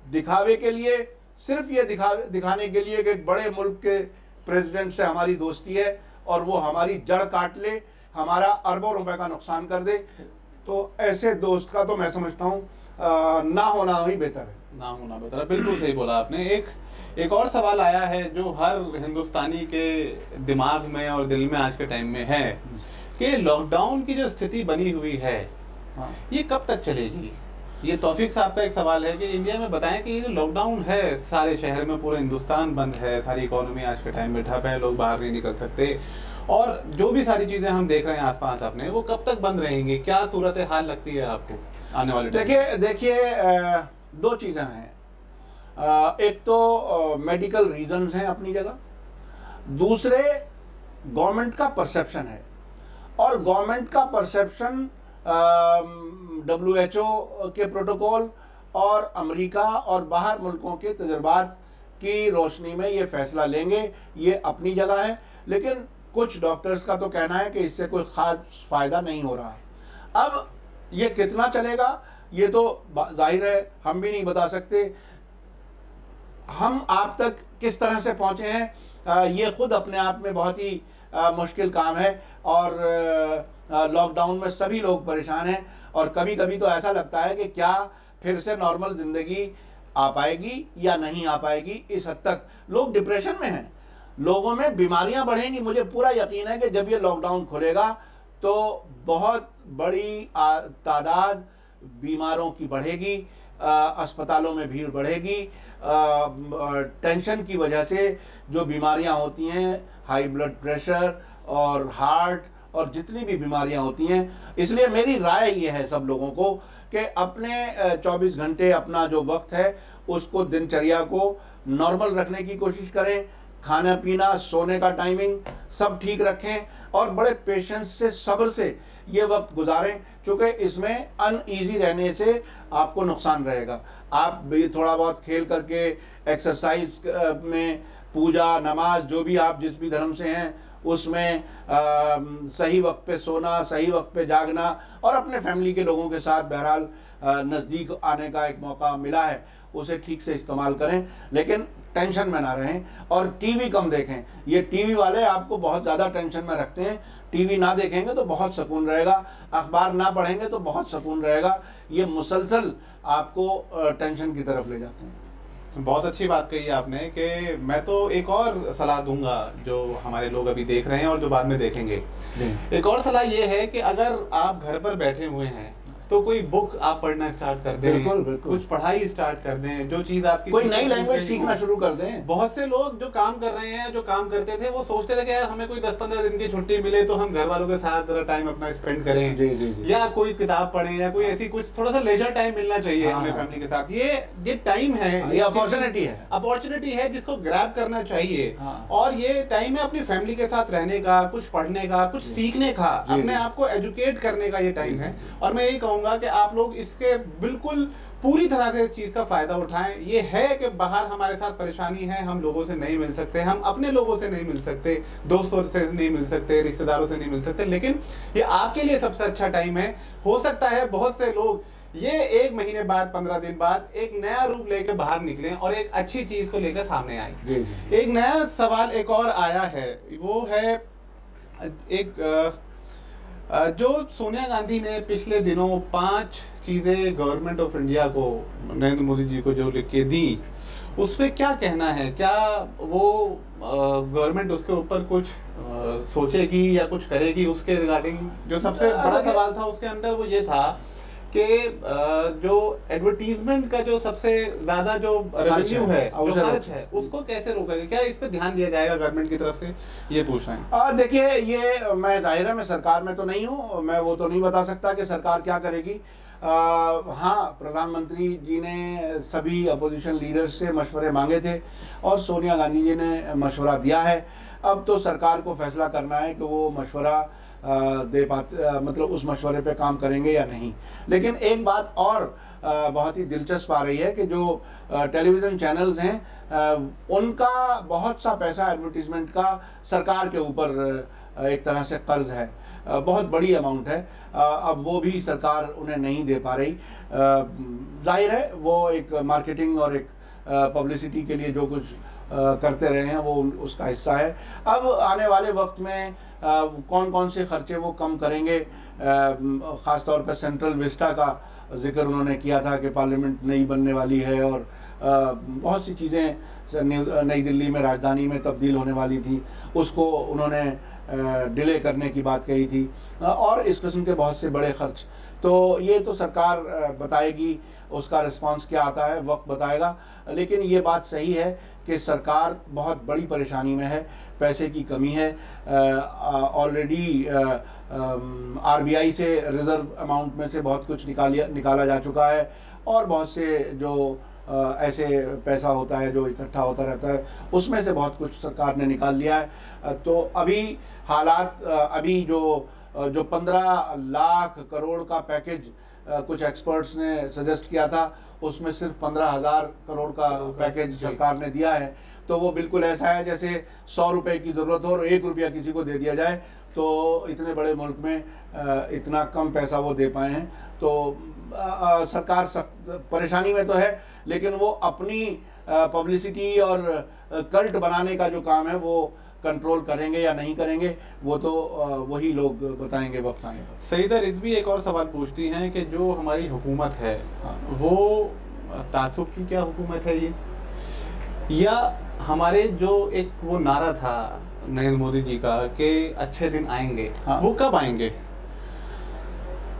दिखावे के लिए, सिर्फ ये दिखाने के लिए कि एक बड़े मुल्क के प्रेसिडेंट से हमारी दोस्ती है और वो हमारी जड़ काट ले, हमारा अरबों रुपए का नुकसान कर दे, तो ऐसे दोस्त का तो मैं समझता हूँ ना होना ही बेहतर है। ना होना बेहतर है, बिल्कुल सही बोला आपने। एक और सवाल आया है जो हर हिंदुस्तानी के दिमाग में और दिल में आज के टाइम में है कि लॉकडाउन की जो स्थिति बनी हुई है, हाँ, ये कब तक चलेगी? ये तौफीक साहब का एक सवाल है कि इंडिया में बताएं कि ये जो लॉकडाउन है, सारे शहर में, पूरे हिंदुस्तान बंद है, सारी इकोनॉमी आज के टाइम में ठप है, लोग बाहर नहीं निकल सकते, और जो भी सारी चीजें हम देख रहे हैं आसपास अपने, वो कब तक बंद रहेंगी? क्या सूरत हाल लगती है आपको आने वाले टाइम? देखिए दो चीज़ें हैं। एक तो मेडिकल रीजंस हैं अपनी जगह, दूसरे गवर्नमेंट का परसेप्शन है। और गवर्नमेंट का परसेप्शन WHO के प्रोटोकॉल और अमेरिका और बाहर मुल्कों के तजुर्बात की रोशनी में ये फैसला लेंगे, ये अपनी जगह है। लेकिन कुछ डॉक्टर्स का तो कहना है कि इससे कोई खास फायदा नहीं हो रहा। अब ये कितना चलेगा ये तो जाहिर है हम भी नहीं बता सकते। हम आप तक किस तरह से पहुंचे हैं ये खुद अपने आप में बहुत ही मुश्किल काम है। और लॉकडाउन में सभी लोग परेशान हैं और कभी कभी तो ऐसा लगता है कि क्या फिर से नॉर्मल ज़िंदगी आ पाएगी या नहीं आ पाएगी। इस हद तक लोग डिप्रेशन में हैं, लोगों में बीमारियां बढ़ेंगी। मुझे पूरा यकीन है कि जब ये लॉकडाउन खुलेगा तो बहुत बड़ी तादाद बीमारों की बढ़ेगी, अस्पतालों में भीड़ बढ़ेगी। टेंशन की वजह से जो बीमारियां होती हैं, हाई ब्लड प्रेशर और हार्ट और जितनी भी बीमारियां होती हैं, इसलिए मेरी राय ये है सब लोगों को कि अपने 24 घंटे अपना जो वक्त है उसको, दिनचर्या को नॉर्मल रखने की कोशिश करें। खाना पीना, सोने का टाइमिंग सब ठीक रखें और बड़े पेशेंस से, सब्र से ये वक्त गुजारें, क्योंकि इसमें अनईजी रहने से आपको नुकसान रहेगा। आप भी थोड़ा बहुत खेल करके, एक्सरसाइज में, पूजा नमाज, जो भी आप जिस भी धर्म से हैं उसमें सही वक्त पे सोना, सही वक्त पे जागना और अपने फैमिली के लोगों के साथ बहरहाल नज़दीक आने का एक मौका मिला है, उसे ठीक से इस्तेमाल करें। लेकिन टेंशन में ना रहें और टीवी कम देखें। ये टीवी वाले आपको बहुत ज़्यादा टेंशन में रखते हैं। टीवी ना देखेंगे तो बहुत सुकून रहेगा, अखबार ना पढ़ेंगे तो बहुत सुकून रहेगा। ये मुसलसल आपको टेंशन की तरफ ले जाते हैं। बहुत अच्छी बात कही आपने कि मैं तो एक और सलाह दूंगा जो हमारे लोग अभी देख रहे हैं और जो बाद में देखेंगे। एक और सलाह ये है कि अगर आप घर पर बैठे हुए हैं तो कोई बुक आप पढ़ना स्टार्ट कर दें, बिल्कुल। कुछ पढ़ाई स्टार्ट कर दें, जो चीज आपकी, कोई नई लैंग्वेज सीखना शुरू कर दें। बहुत से लोग जो काम कर रहे हैं, जो काम करते थे, वो सोचते थे कि यार हमें कोई 10-15 दिन की छुट्टी मिले तो हम घर वालों के साथ जरा टाइम अपना स्पेंड करें, जी। या कोई किताब पढ़ें, या कोई ऐसी कुछ थोड़ा सा लेजर टाइम मिलना चाहिए हमें फैमिली के साथ। ये टाइम है, ये अपॉर्चुनिटी है जिसको ग्रैब करना चाहिए। और ये टाइम है अपनी फैमिली के साथ रहने का, कुछ पढ़ने का, कुछ सीखने का, अपने आप को एजुकेट करने का ये टाइम है। और मैं यही कहूंगा कि आप लोग इसके बिल्कुल पूरी तरह से इस चीज का फायदा उठाएं। ये है कि बाहर हमारे साथ परेशानी है, हम लोगों से नहीं मिल सकते, हम अपने लोगों से नहीं मिल सकते, दोस्तों से नहीं मिल सकते, रिश्तेदारों से नहीं मिल सकते, लेकिन ये आपके लिए सबसे अच्छा टाइम है। हो सकता है बहुत से लोग ये 1 महीने बाद, 15 दिन बाद एक नया रूप लेकर बाहर निकलें और एक अच्छी चीज को लेकर सामने आए। एक नया सवाल एक और आया है, वो है एक जो सोनिया गांधी ने पिछले दिनों 5 चीज़ें गवर्नमेंट ऑफ इंडिया को, नरेंद्र मोदी जी को जो लिख के दी, उस पर क्या कहना है? क्या वो गवर्नमेंट उसके ऊपर कुछ सोचेगी या कुछ करेगी? उसके रिगार्डिंग जो सबसे बड़ा सवाल था उसके अंदर वो ये था कि जो एडवर्टीजमेंट का जो सबसे ज्यादा जो रेवेन्यू है, जो खर्च है, उसको कैसे रोकेगा? क्या इस पे ध्यान दिया जाएगा गवर्नमेंट की तरफ से? ये पूछ रहे हैं। देखिए, ये मैं जाहिर है मैं सरकार में तो नहीं हूँ, मैं वो तो नहीं बता सकता कि सरकार क्या करेगी। हाँ, प्रधानमंत्री जी ने सभी अपोजिशन लीडर्स से मशवरे मांगे थे और सोनिया गांधी जी ने मशवरा दिया है। अब तो सरकार को फैसला करना है कि वो मशवरा मतलब उस मशवरे पे काम करेंगे या नहीं। लेकिन एक बात और बहुत ही दिलचस्प आ रही है कि जो टेलीविज़न चैनल्स हैं उनका बहुत सा पैसा एडवर्टीजमेंट का सरकार के ऊपर एक तरह से कर्ज है, बहुत बड़ी अमाउंट है। अब वो भी सरकार उन्हें नहीं दे पा रही। जाहिर है वो एक मार्केटिंग और एक पब्लिसिटी के लिए जो कुछ करते रहे हैं वो उसका हिस्सा है। अब आने वाले वक्त में कौन कौन से खर्चे वो कम करेंगे, ख़ास तौर पर सेंट्रल विस्टा का जिक्र उन्होंने किया था कि पार्लियामेंट नई बनने वाली है और बहुत सी चीज़ें नई दिल्ली में राजधानी में तब्दील होने वाली थी, उसको उन्होंने डिले करने की बात कही थी और इस किस्म के बहुत से बड़े खर्च। तो ये तो सरकार बताएगी, उसका रिस्पांस क्या आता है वक्त बताएगा। लेकिन ये बात सही है कि सरकार बहुत बड़ी परेशानी में है, पैसे की कमी है। ऑलरेडी आरबीआई से रिज़र्व अमाउंट में से बहुत कुछ निकाला जा चुका है और बहुत से जो ऐसे पैसा होता है जो इकट्ठा होता रहता है उसमें से बहुत कुछ सरकार ने निकाल लिया है। तो अभी हालात अभी जो 15 लाख करोड़ का पैकेज कुछ एक्सपर्ट्स ने सजेस्ट किया था उसमें सिर्फ 15,000 करोड़ का पैकेज सरकार ने दिया है। तो वो बिल्कुल ऐसा है जैसे 100 रुपये की ज़रूरत हो और 1 रुपया किसी को दे दिया जाए। तो इतने बड़े मुल्क में इतना कम पैसा वो दे पाए हैं। तो सरकार सख्त परेशानी में तो है, लेकिन वो अपनी पब्लिसिटी और कल्ट बनाने का जो काम है वो कंट्रोल करेंगे या नहीं करेंगे वो तो वही लोग बताएंगे वक्त आने पर। सईदा रिजवी एक और सवाल पूछती हैं कि जो हमारी हुकूमत है वो तासुब की क्या हुकूमत है ये, या हमारे जो एक वो नारा था नरेंद्र मोदी जी का कि अच्छे दिन आएंगे, वो कब आएंगे?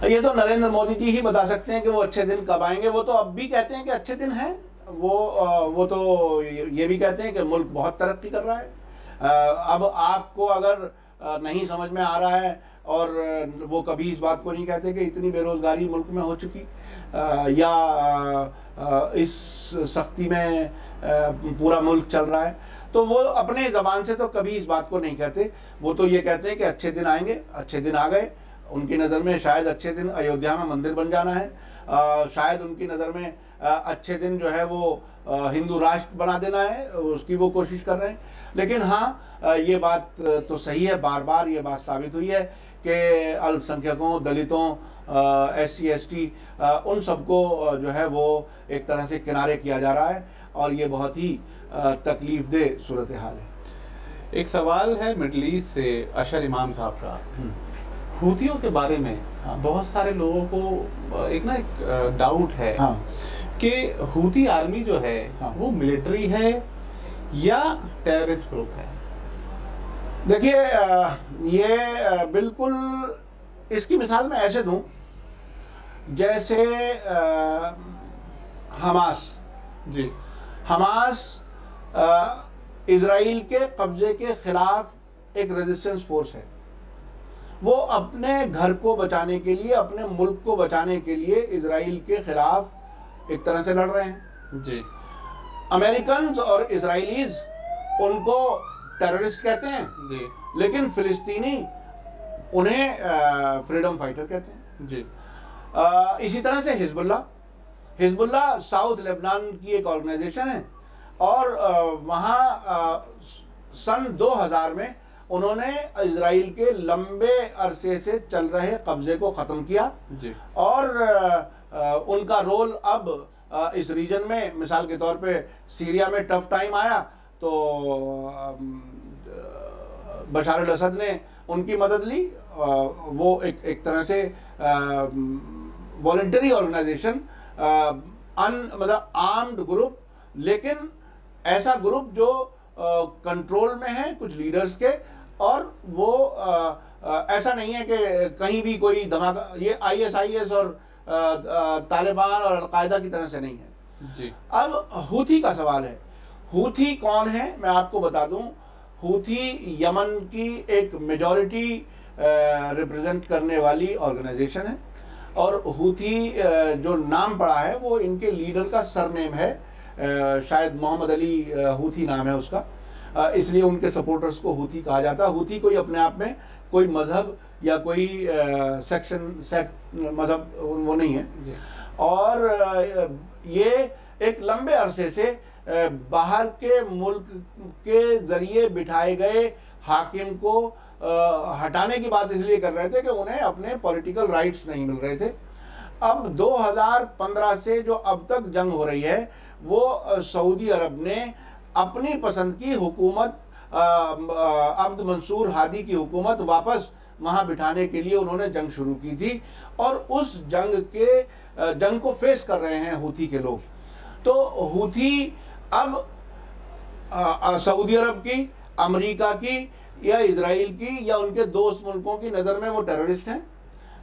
ये तो नरेंद्र मोदी जी ही बता सकते हैं कि वो अच्छे दिन कब आएंगे। वो तो अब भी कहते हैं कि अच्छे दिन हैं। वो तो ये भी कहते हैं कि मुल्क बहुत तरक्की कर रहा है। अब आपको अगर नहीं समझ में आ रहा है और वो कभी इस बात को नहीं कहते कि इतनी बेरोज़गारी मुल्क में हो चुकी या इस सख्ती में पूरा मुल्क चल रहा है, तो वो अपने ज़बान से तो कभी इस बात को नहीं कहते। वो तो ये कहते हैं कि अच्छे दिन आएंगे, अच्छे दिन आ गए। उनकी नज़र में शायद अच्छे दिन अयोध्या में मंदिर बन जाना है, शायद उनकी नज़र में अच्छे दिन जो है वो हिंदू राष्ट्र बना देना है, उसकी वो कोशिश कर रहे हैं। लेकिन हाँ, ये बात तो सही है, बार बार ये बात साबित हुई है कि अल्पसंख्यकों, दलितों, SC ST उन सबको जो है वो एक तरह से किनारे किया जा रहा है और ये बहुत ही तकलीफ दे सूरत हाल है। एक सवाल है मिडल ईस्ट से अशर इमाम साहब का। हूतियों के बारे में बहुत सारे लोगों को एक डाउट है कि हूती आर्मी जो है वो मिलिट्री है या टेररिस्ट ग्रुप है। देखिए, ये बिल्कुल इसकी मिसाल मैं ऐसे दूं जैसे हमास इजराइल के कब्जे के खिलाफ एक रेजिस्टेंस फोर्स है। वो अपने घर को बचाने के लिए, अपने मुल्क को बचाने के लिए इजराइल के खिलाफ एक तरह से लड़ रहे हैं जी। अमेरिकन और इजराइलीज उनको टेररिस्ट कहते हैं जी, लेकिन फिलिस्तीनी उन्हें फ्रीडम फाइटर कहते हैं जी। इसी तरह से हिजबुल्ला साउथ लेबनान की एक ऑर्गेनाइजेशन है और वहाँ सन 2000 में उन्होंने इजराइल के लंबे अरसे से चल रहे कब्जे को ख़त्म किया जी। और उनका रोल अब इस रीजन में, मिसाल के तौर पे सीरिया में टफ टाइम आया तो बशार अल असद ने उनकी मदद ली। वो एक तरह से वॉलंटरी ऑर्गेनाइजेशन, मतलब आर्म्ड ग्रुप, लेकिन ऐसा ग्रुप जो कंट्रोल में है कुछ लीडर्स के, और वो ऐसा नहीं है कि कहीं भी कोई धमाका, ये ISIS और तालिबान और अलकायदा की तरह से नहीं है जी। अब हूथी का सवाल है, हूथी कौन है मैं आपको बता दूं। हूथी यमन की एक मेजॉरिटी रिप्रेजेंट करने वाली ऑर्गेनाइजेशन है और हूथी जो नाम पड़ा है वो इनके लीडर का सरनेम है, शायद मोहम्मद अली हूथी नाम है उसका, इसलिए उनके सपोर्टर्स को हूथी कहा जाता है। हूथी कोई अपने आप में कोई मजहब या कोई सेक्ट मजहब वो नहीं है, और ये एक लंबे अरसे से बाहर के मुल्क के ज़रिए बिठाए गए हाकिम को हटाने की बात इसलिए कर रहे थे कि उन्हें अपने पॉलिटिकल राइट्स नहीं मिल रहे थे। अब 2015 से जो अब तक जंग हो रही है वो सऊदी अरब ने अपनी पसंद की हुकूमत, अब्द मंसूर हादी की हुकूमत वापस वहाँ बिठाने के लिए उन्होंने जंग शुरू की थी, और उस जंग को फेस कर रहे हैं हूथी के लोग। तो हूथी अब सऊदी अरब की, अमेरिका की या इजराइल की या उनके दोस्त मुल्कों की नज़र में वो टेररिस्ट हैं,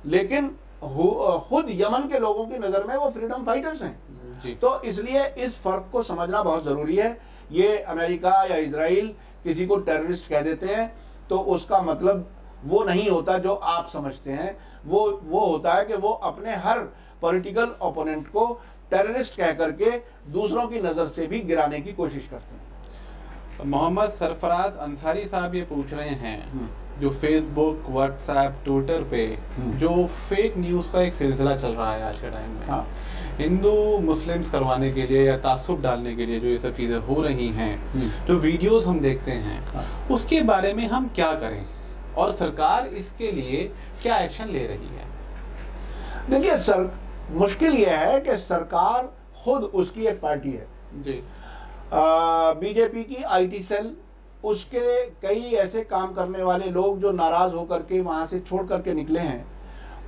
लेकिन खुद यमन के लोगों की नज़र में वो फ्रीडम फाइटर्स हैं। तो इसलिए इस फ़र्क को समझना बहुत ज़रूरी है। ये अमेरिका या इजराइल किसी को टेररिस्ट कह देते हैं तो उसका मतलब वो नहीं होता जो आप समझते हैं, वो होता है कि वो अपने हर पॉलिटिकल ओपोनेंट को टेररिस्ट कह करके दूसरों की नज़र से भी गिराने की कोशिश करते हैं। मोहम्मद सरफराज अंसारी साहब ये पूछ रहे हैं, जो फेसबुक, व्हाट्सएप, ट्विटर पे जो फेक न्यूज़ का एक सिलसिला चल रहा है आज के टाइम में, हाँ, हिंदू मुस्लिम्स करवाने के लिए या तासुब डालने के लिए जो ये सब चीज़ें हो रही हैं, जो वीडियोस हम देखते हैं, हाँ, उसके बारे में हम क्या करें और सरकार इसके लिए क्या एक्शन ले रही है? देखिए, मुश्किल यह है कि सरकार खुद, उसकी एक पार्टी है जी, बीजेपी की आईटी सेल, उसके कई ऐसे काम करने वाले लोग जो नाराज़ होकर के वहाँ से छोड़ करके निकले हैं,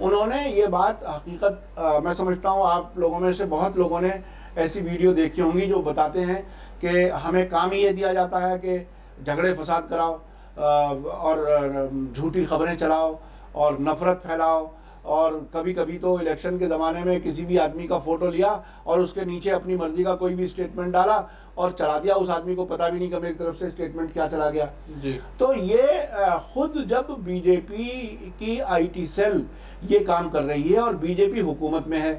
उन्होंने ये बात हकीकत, मैं समझता हूँ आप लोगों में से बहुत लोगों ने ऐसी वीडियो देखी होंगी जो बताते हैं कि हमें काम ही ये दिया जाता है कि झगड़े फसाद कराओ और झूठी खबरें चलाओ और नफ़रत फैलाओ, और कभी कभी तो इलेक्शन के ज़माने में किसी भी आदमी का फ़ोटो लिया और उसके नीचे अपनी मर्ज़ी का कोई भी स्टेटमेंट डाला और चला दिया, उस आदमी को पता भी नहीं कि मेरी तरफ से स्टेटमेंट क्या चला गया जी। तो ये खुद जब बीजेपी की आईटी सेल ये काम कर रही है और बीजेपी हुकूमत में है,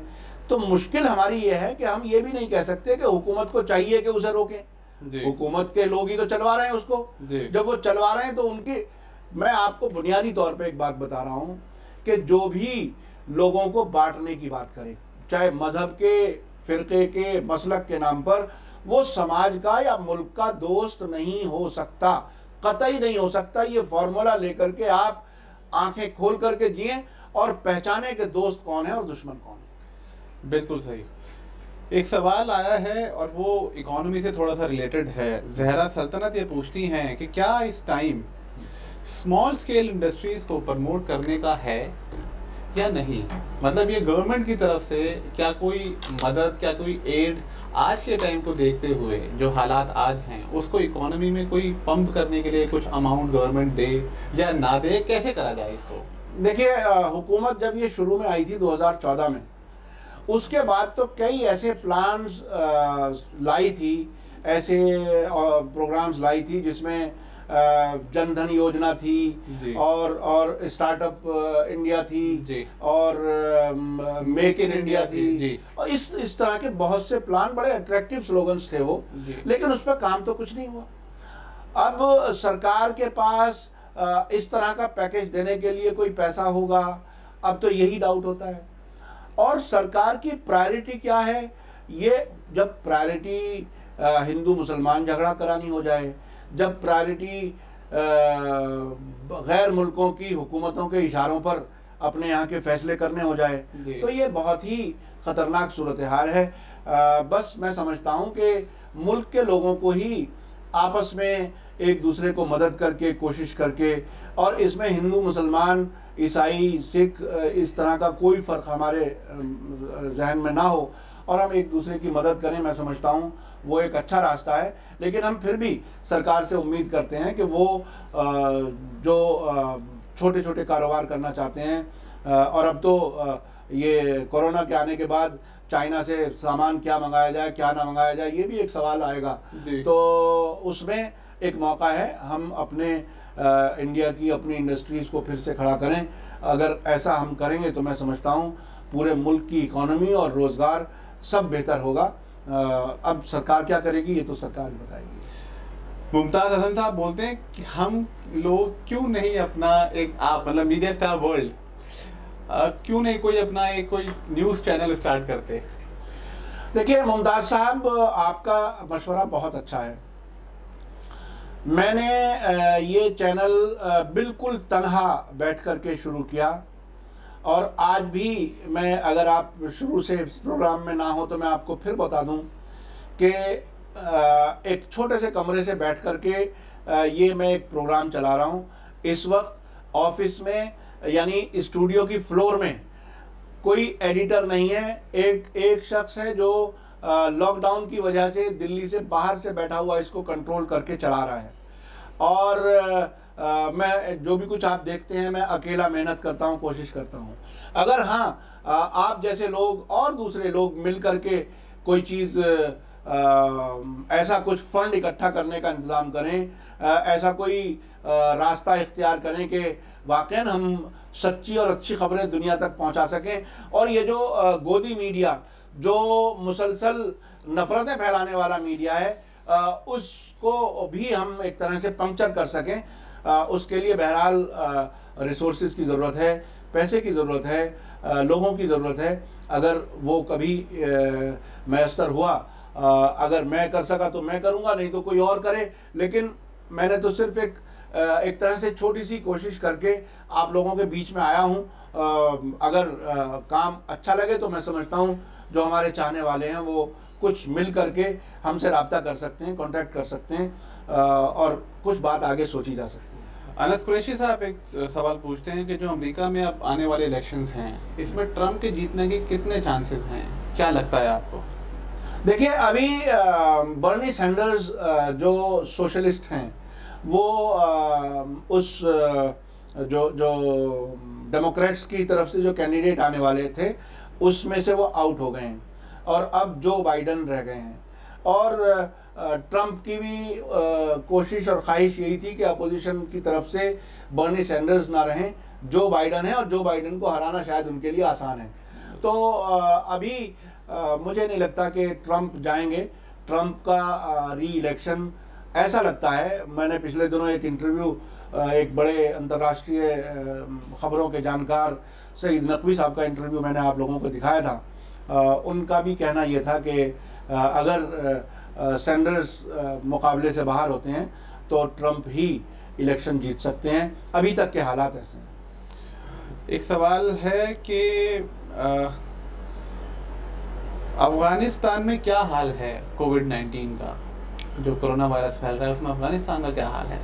तो मुश्किल हमारी ये है कि हम ये भी नहीं कह सकते कि हुकूमत को चाहिए कि उसे रोकें। हुकूमत के लोग ही तो चलवा रहे हैं उसको, जब वो चलवा रहे हैं तो उनकी, मैं आपको बुनियादी तौर पे एक बात बता रहा हूँ कि जो भी लोगों को बांटने की बात करे, चाहे मजहब के, फिरके के, मसलक के नाम पर, वो समाज का या मुल्क का दोस्त नहीं हो सकता, कतई नहीं हो सकता। ये फॉर्मूला लेकर के आप आंखें खोल करके जिए और पहचाने कि दोस्त कौन है और दुश्मन कौन है। बिल्कुल सही। एक सवाल आया है और वो इकोनॉमी से थोड़ा सा रिलेटेड है। जहरा सल्तनत ये पूछती हैं कि क्या इस टाइम स्मॉल स्केल इंडस्ट्रीज को प्रमोट करने का है या नहीं, मतलब ये गवर्नमेंट की तरफ से क्या कोई मदद, क्या कोई एड आज के टाइम को देखते हुए, जो हालात आज हैं, उसको इकोनॉमी में कोई पंप करने के लिए कुछ अमाउंट गवर्नमेंट दे या ना दे, कैसे करा जाए इसको? देखिए, हुकूमत जब ये शुरू में आई थी 2014 में, उसके बाद तो कई ऐसे प्लान्स लाई थी, ऐसे प्रोग्राम्स लाई थी जिसमें जन धन योजना थी और स्टार्टअप इंडिया थी और मेक इन इंडिया थी, और इस तरह के बहुत से प्लान, बड़े अट्रैक्टिव स्लोगन्स थे वो, लेकिन उस पर काम तो कुछ नहीं हुआ। अब सरकार के पास इस तरह का पैकेज देने के लिए कोई पैसा होगा, अब तो यही डाउट होता है। और सरकार की प्रायोरिटी क्या है? ये जब प्रायोरिटी हिंदू मुसलमान झगड़ा करानी हो जाए, जब प्रायोरिटी गैर मुल्कों की हुकूमतों के इशारों पर अपने यहाँ के फैसले करने हो जाए, तो ये बहुत ही ख़तरनाक सूरत हाल है। बस मैं समझता हूँ कि मुल्क के लोगों को ही आपस में एक दूसरे को मदद करके, कोशिश करके, और इसमें हिंदू मुसलमान, ईसाई, सिख, इस तरह का कोई फ़र्क हमारे जहन में ना हो और हम एक दूसरे की मदद करें, मैं समझता हूँ वो एक अच्छा रास्ता है। लेकिन हम फिर भी सरकार से उम्मीद करते हैं कि वो जो छोटे छोटे कारोबार करना चाहते हैं, और अब तो ये कोरोना के आने के बाद चाइना से सामान क्या मंगाया जाए, क्या ना मंगाया जाए, ये भी एक सवाल आएगा, तो उसमें एक मौका है हम अपने इंडिया की अपनी इंडस्ट्रीज़ को फिर से खड़ा करें। अगर ऐसा हम करेंगे तो मैं समझता हूँ पूरे मुल्क की इकोनॉमी और रोज़गार सब बेहतर होगा। अब सरकार क्या करेगी ये तो सरकार ही बताएगी। मुमताज़ हसन साहब बोलते हैं कि हम लोग क्यों नहीं अपना एक आप मतलब मीडिया स्टार वर्ल्ड क्यों नहीं कोई अपना एक कोई न्यूज़ चैनल स्टार्ट करते। देखिए मुमताज़ साहब, आपका मशवरा बहुत अच्छा है। मैंने ये चैनल बिल्कुल तन्हा बैठ कर के शुरू किया और आज भी मैं, अगर आप शुरू से प्रोग्राम में ना हो तो मैं आपको फिर बता दूं कि एक छोटे से कमरे से बैठ कर के ये मैं एक प्रोग्राम चला रहा हूं। इस वक्त ऑफिस में यानी स्टूडियो की फ्लोर में कोई एडिटर नहीं है। एक शख्स है जो लॉकडाउन की वजह से दिल्ली से बाहर से बैठा हुआ इसको कंट्रोल करके चला रहा है और मैं जो भी कुछ आप देखते हैं मैं अकेला मेहनत करता हूं, कोशिश करता हूं। अगर हाँ आप जैसे लोग और दूसरे लोग मिल करके कोई चीज़ ऐसा कुछ फंड इकट्ठा करने का इंतज़ाम करें, ऐसा कोई रास्ता इख्तियार करें कि वाकईन हम सच्ची और अच्छी खबरें दुनिया तक पहुंचा सकें। और ये जो गोदी मीडिया जो मुसलसल नफ़रतें फैलाने वाला मीडिया है उसको भी हम एक तरह से पंक्चर कर सकें, उसके लिए बहरहाल रिसोर्सेज की ज़रूरत है, पैसे की ज़रूरत है, लोगों की ज़रूरत है। अगर वो कभी मैसर हुआ, अगर मैं कर सका तो मैं करूँगा, नहीं तो कोई और करे। लेकिन मैंने तो सिर्फ एक तरह से छोटी सी कोशिश करके आप लोगों के बीच में आया हूँ। अगर काम अच्छा लगे तो मैं समझता हूँ जो हमारे चाहने वाले हैं वो कुछ मिल करके हमसे रब्ता कर सकते हैं, कांटेक्ट कर सकते हैं और कुछ बात आगे सोची जा सकती है। अनस कुरैशी साहब एक सवाल पूछते हैं कि जो अमेरिका में अब आने वाले इलेक्शंस हैं इसमें ट्रंप के जीतने के कितने चांसेस हैं, क्या लगता है आपको? देखिए अभी बर्नी सैंडर्स जो सोशलिस्ट हैं वो उस जो डेमोक्रेट्स की तरफ से जो कैंडिडेट आने वाले थे उसमें से वो आउट हो गए हैं और अब जो बाइडन रह गए हैं। और ट्रंप की भी कोशिश और ख्वाहिश यही थी कि अपोजिशन की तरफ से बर्नी सैंडर्स ना रहें, जो बाइडन है, और जो बाइडन को हराना शायद उनके लिए आसान है। तो अभी मुझे नहीं लगता कि ट्रंप जाएंगे। ट्रंप का री इलेक्शन ऐसा लगता है, मैंने पिछले दिनों एक इंटरव्यू एक बड़े अंतर्राष्ट्रीय खबरों के जानकार सईद नकवी साहब का इंटरव्यू मैंने आप लोगों को दिखाया था। उनका भी कहना ये था कि अगर सैंडर्स मुकाबले से बाहर होते हैं तो ट्रंप ही इलेक्शन जीत सकते हैं। अभी तक के हालात ऐसे हैं। एक सवाल है कि अफगानिस्तान में क्या हाल है कोविड-19 का, जो कोरोना वायरस फैल रहा है उसमें अफगानिस्तान का क्या हाल है?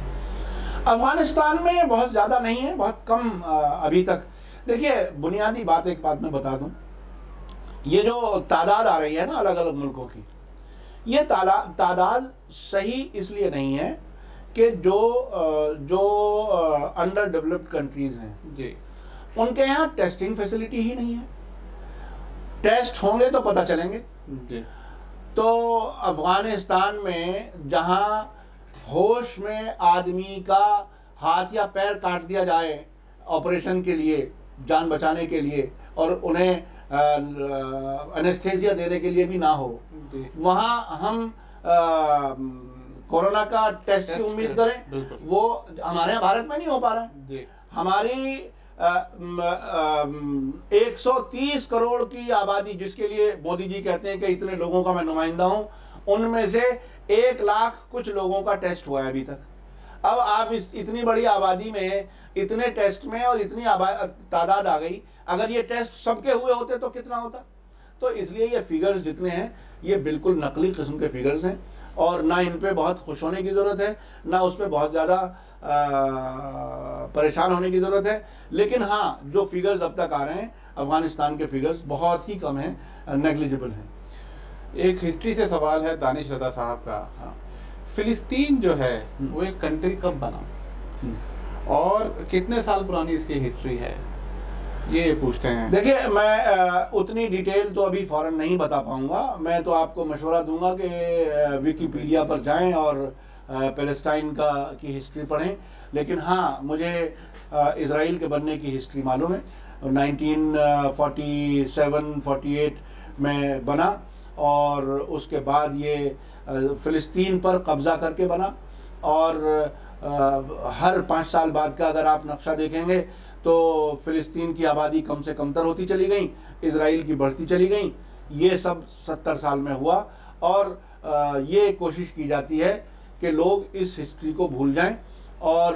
अफगानिस्तान में बहुत ज़्यादा नहीं है, बहुत कम अभी तक। देखिए बुनियादी बात एक बात मैं बता दूं, ये जो तादाद आ रही है ना अलग अलग मुल्कों की, ये तादाद सही इसलिए नहीं है कि जो अंडर डेवलप्ड कंट्रीज़ हैं जी, उनके यहाँ टेस्टिंग फैसिलिटी ही नहीं है। टेस्ट होंगे तो पता चलेंगे जी। तो अफगानिस्तान में जहाँ होश में आदमी का हाथ या पैर काट दिया जाए ऑपरेशन के लिए, जान बचाने के लिए, और उन्हें एनेस्थेसिया देने के लिए भी ना हो, वहाँ हम कोरोना का टेस्ट की उम्मीद करें? वो हमारे यहाँ भारत में नहीं हो पा रहा है। हमारी 130 करोड़ की आबादी, जिसके लिए मोदी जी कहते हैं कि इतने लोगों का मैं नुमाइंदा हूँ, उनमें से 1 लाख कुछ लोगों का टेस्ट हुआ है अभी तक। अब आप इतनी बड़ी आबादी में इतने टेस्ट में और इतनी तादाद आ गई, अगर ये टेस्ट सबके हुए होते तो कितना होता? तो इसलिए ये फिगर्स जितने हैं ये बिल्कुल नकली किस्म के फिगर्स हैं और ना इन पे बहुत खुश होने की ज़रूरत है, ना उस पर बहुत ज़्यादा परेशान होने की ज़रूरत है। लेकिन हाँ, जो फिगर्स अब तक आ रहे हैं अफ़गानिस्तान के फिगर्स बहुत ही कम हैं, नेग्लिजिबल हैं। एक हिस्ट्री से सवाल है दानिश रज़ा साहब का। हाँ, फ़िलिस्तीन जो है वो एक कंट्री कब बना और कितने साल पुरानी इसकी हिस्ट्री है, ये पूछते हैं। देखिए मैं उतनी डिटेल तो अभी फ़ौरन नहीं बता पाऊँगा। मैं तो आपको मशवरा दूंगा कि विकिपीडिया पर जाएं और पैलेस्टाइन की हिस्ट्री पढ़ें। लेकिन हाँ, मुझे इज़राइल के बनने की हिस्ट्री मालूम है। 1947-48 में बना, और उसके बाद ये फ़िलिस्तीन पर कब्ज़ा करके बना। और हर 5 साल बाद का अगर आप नक्शा देखेंगे तो फ़िलिस्तीन की आबादी कम से कमतर होती चली गई, इज़राइल की बढ़ती चली गई। ये सब 70 साल में हुआ, और ये कोशिश की जाती है कि लोग इस हिस्ट्री को भूल जाएं। और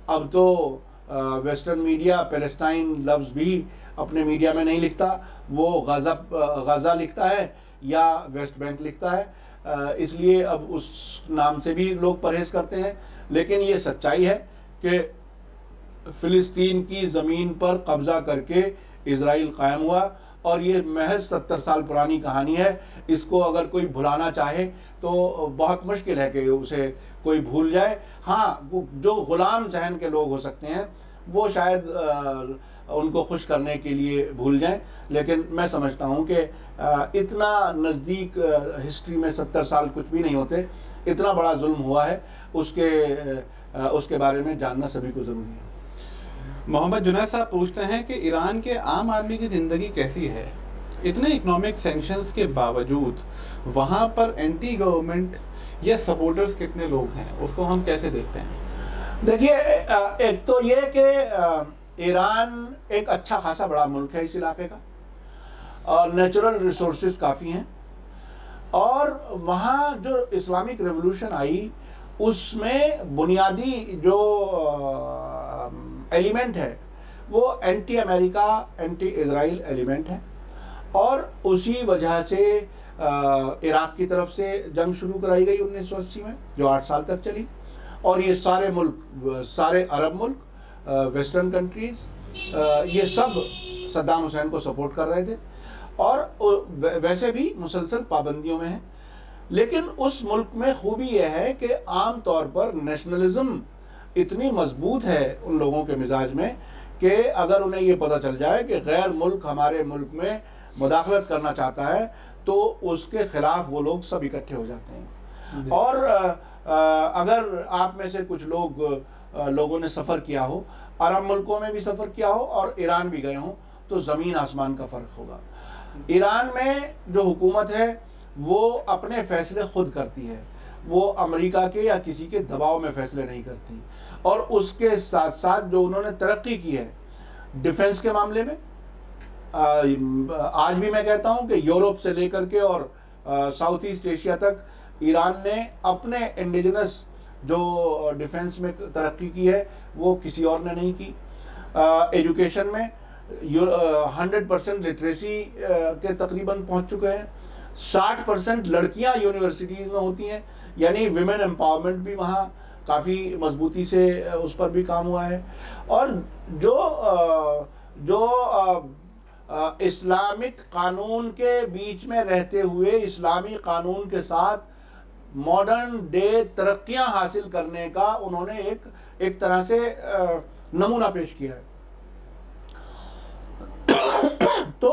अब तो वेस्टर्न मीडिया पैलेस्टाइन लफ्ज़ भी अपने मीडिया में नहीं लिखता, वो गाज़ा लिखता है या वेस्ट बैंक लिखता है, इसलिए अब उस नाम से भी लोग परहेज़ करते हैं। लेकिन ये सच्चाई है कि फ़िलिस्तीन की ज़मीन पर कब्ज़ा करके इज़राइल कायम हुआ, और ये महज 70 साल पुरानी कहानी है। इसको अगर कोई भुलाना चाहे तो बहुत मुश्किल है कि उसे कोई भूल जाए। हाँ, जो ग़ुलाम ज़हन के लोग हो सकते हैं वो शायद उनको खुश करने के लिए भूल जाएं, लेकिन मैं समझता हूँ कि इतना नज़दीक हिस्ट्री में 70 साल कुछ भी नहीं होते। इतना बड़ा जुल्म हुआ है, उसके बारे में जानना सभी को ज़रूरी है। मोहम्मद जुनैद साहब पूछते हैं कि ईरान के आम आदमी की ज़िंदगी कैसी है? इतने इकोनॉमिक सैंक्शंस के बावजूद वहाँ पर एंटी गवर्नमेंट या सपोर्टर्स कितने लोग हैं, उसको हम कैसे देखते हैं? देखिए, एक तो ये कि ईरान एक अच्छा खासा बड़ा मुल्क है इस इलाके का, और नेचुरल रिसोर्सेज काफ़ी हैं, और वहाँ जो इस्लामिक रेवोल्यूशन आई उसमें बुनियादी जो एलिमेंट है वो anti America, anti Israel element है। और उसी वजह से इराक़ की तरफ से जंग शुरू कराई गई 1980 में, जो 8 साल तक चली। और ये सारे मुल्क, सारे अरब मुल्क, वेस्टर्न कंट्रीज़, ये सब सद्दाम हुसैन को सपोर्ट कर रहे थे, और वैसे भी मुसलसल पाबंदियों में हैं। लेकिन उस मुल्क में खूबी यह है कि आम तौर पर नेशनलिज्म इतनी मजबूत है उन लोगों के मिजाज में कि अगर उन्हें ये पता चल जाए कि गैर मुल्क हमारे मुल्क में मुदाखलत करना चाहता है तो उसके ख़िलाफ़ वो लोग सब इकट्ठे हो जाते हैं। और अगर आप में से कुछ लोगों ने सफ़र किया हो, अरब मुल्कों में भी सफ़र किया हो और ईरान भी गए हों, तो ज़मीन आसमान का फ़र्क होगा। ईरान में जो हुकूमत है वो अपने फ़ैसले खुद करती है, वो अमेरिका के या किसी के दबाव में फ़ैसले नहीं करती। और उसके साथ साथ जो उन्होंने तरक्की की है डिफेंस के मामले में, आज भी मैं कहता हूं कि यूरोप से लेकर के और साउथ ईस्ट एशिया तक ईरान ने अपने इंडिजिनस जो डिफेंस में तरक्की की है वो किसी और ने नहीं की। एजुकेशन में 100% लिटरेसी के तकरीबन पहुंच चुके हैं। 60% लड़कियां यूनिवर्सिटीज़ में होती हैं, यानी विमेन एम्पावरमेंट भी वहाँ काफ़ी मजबूती से उस पर भी काम हुआ है। और जो इस्लामिक कानून के बीच में रहते हुए इस्लामी कानून के साथ मॉडर्न डे तरक्कियां हासिल करने का उन्होंने एक तरह से नमूना पेश किया है। तो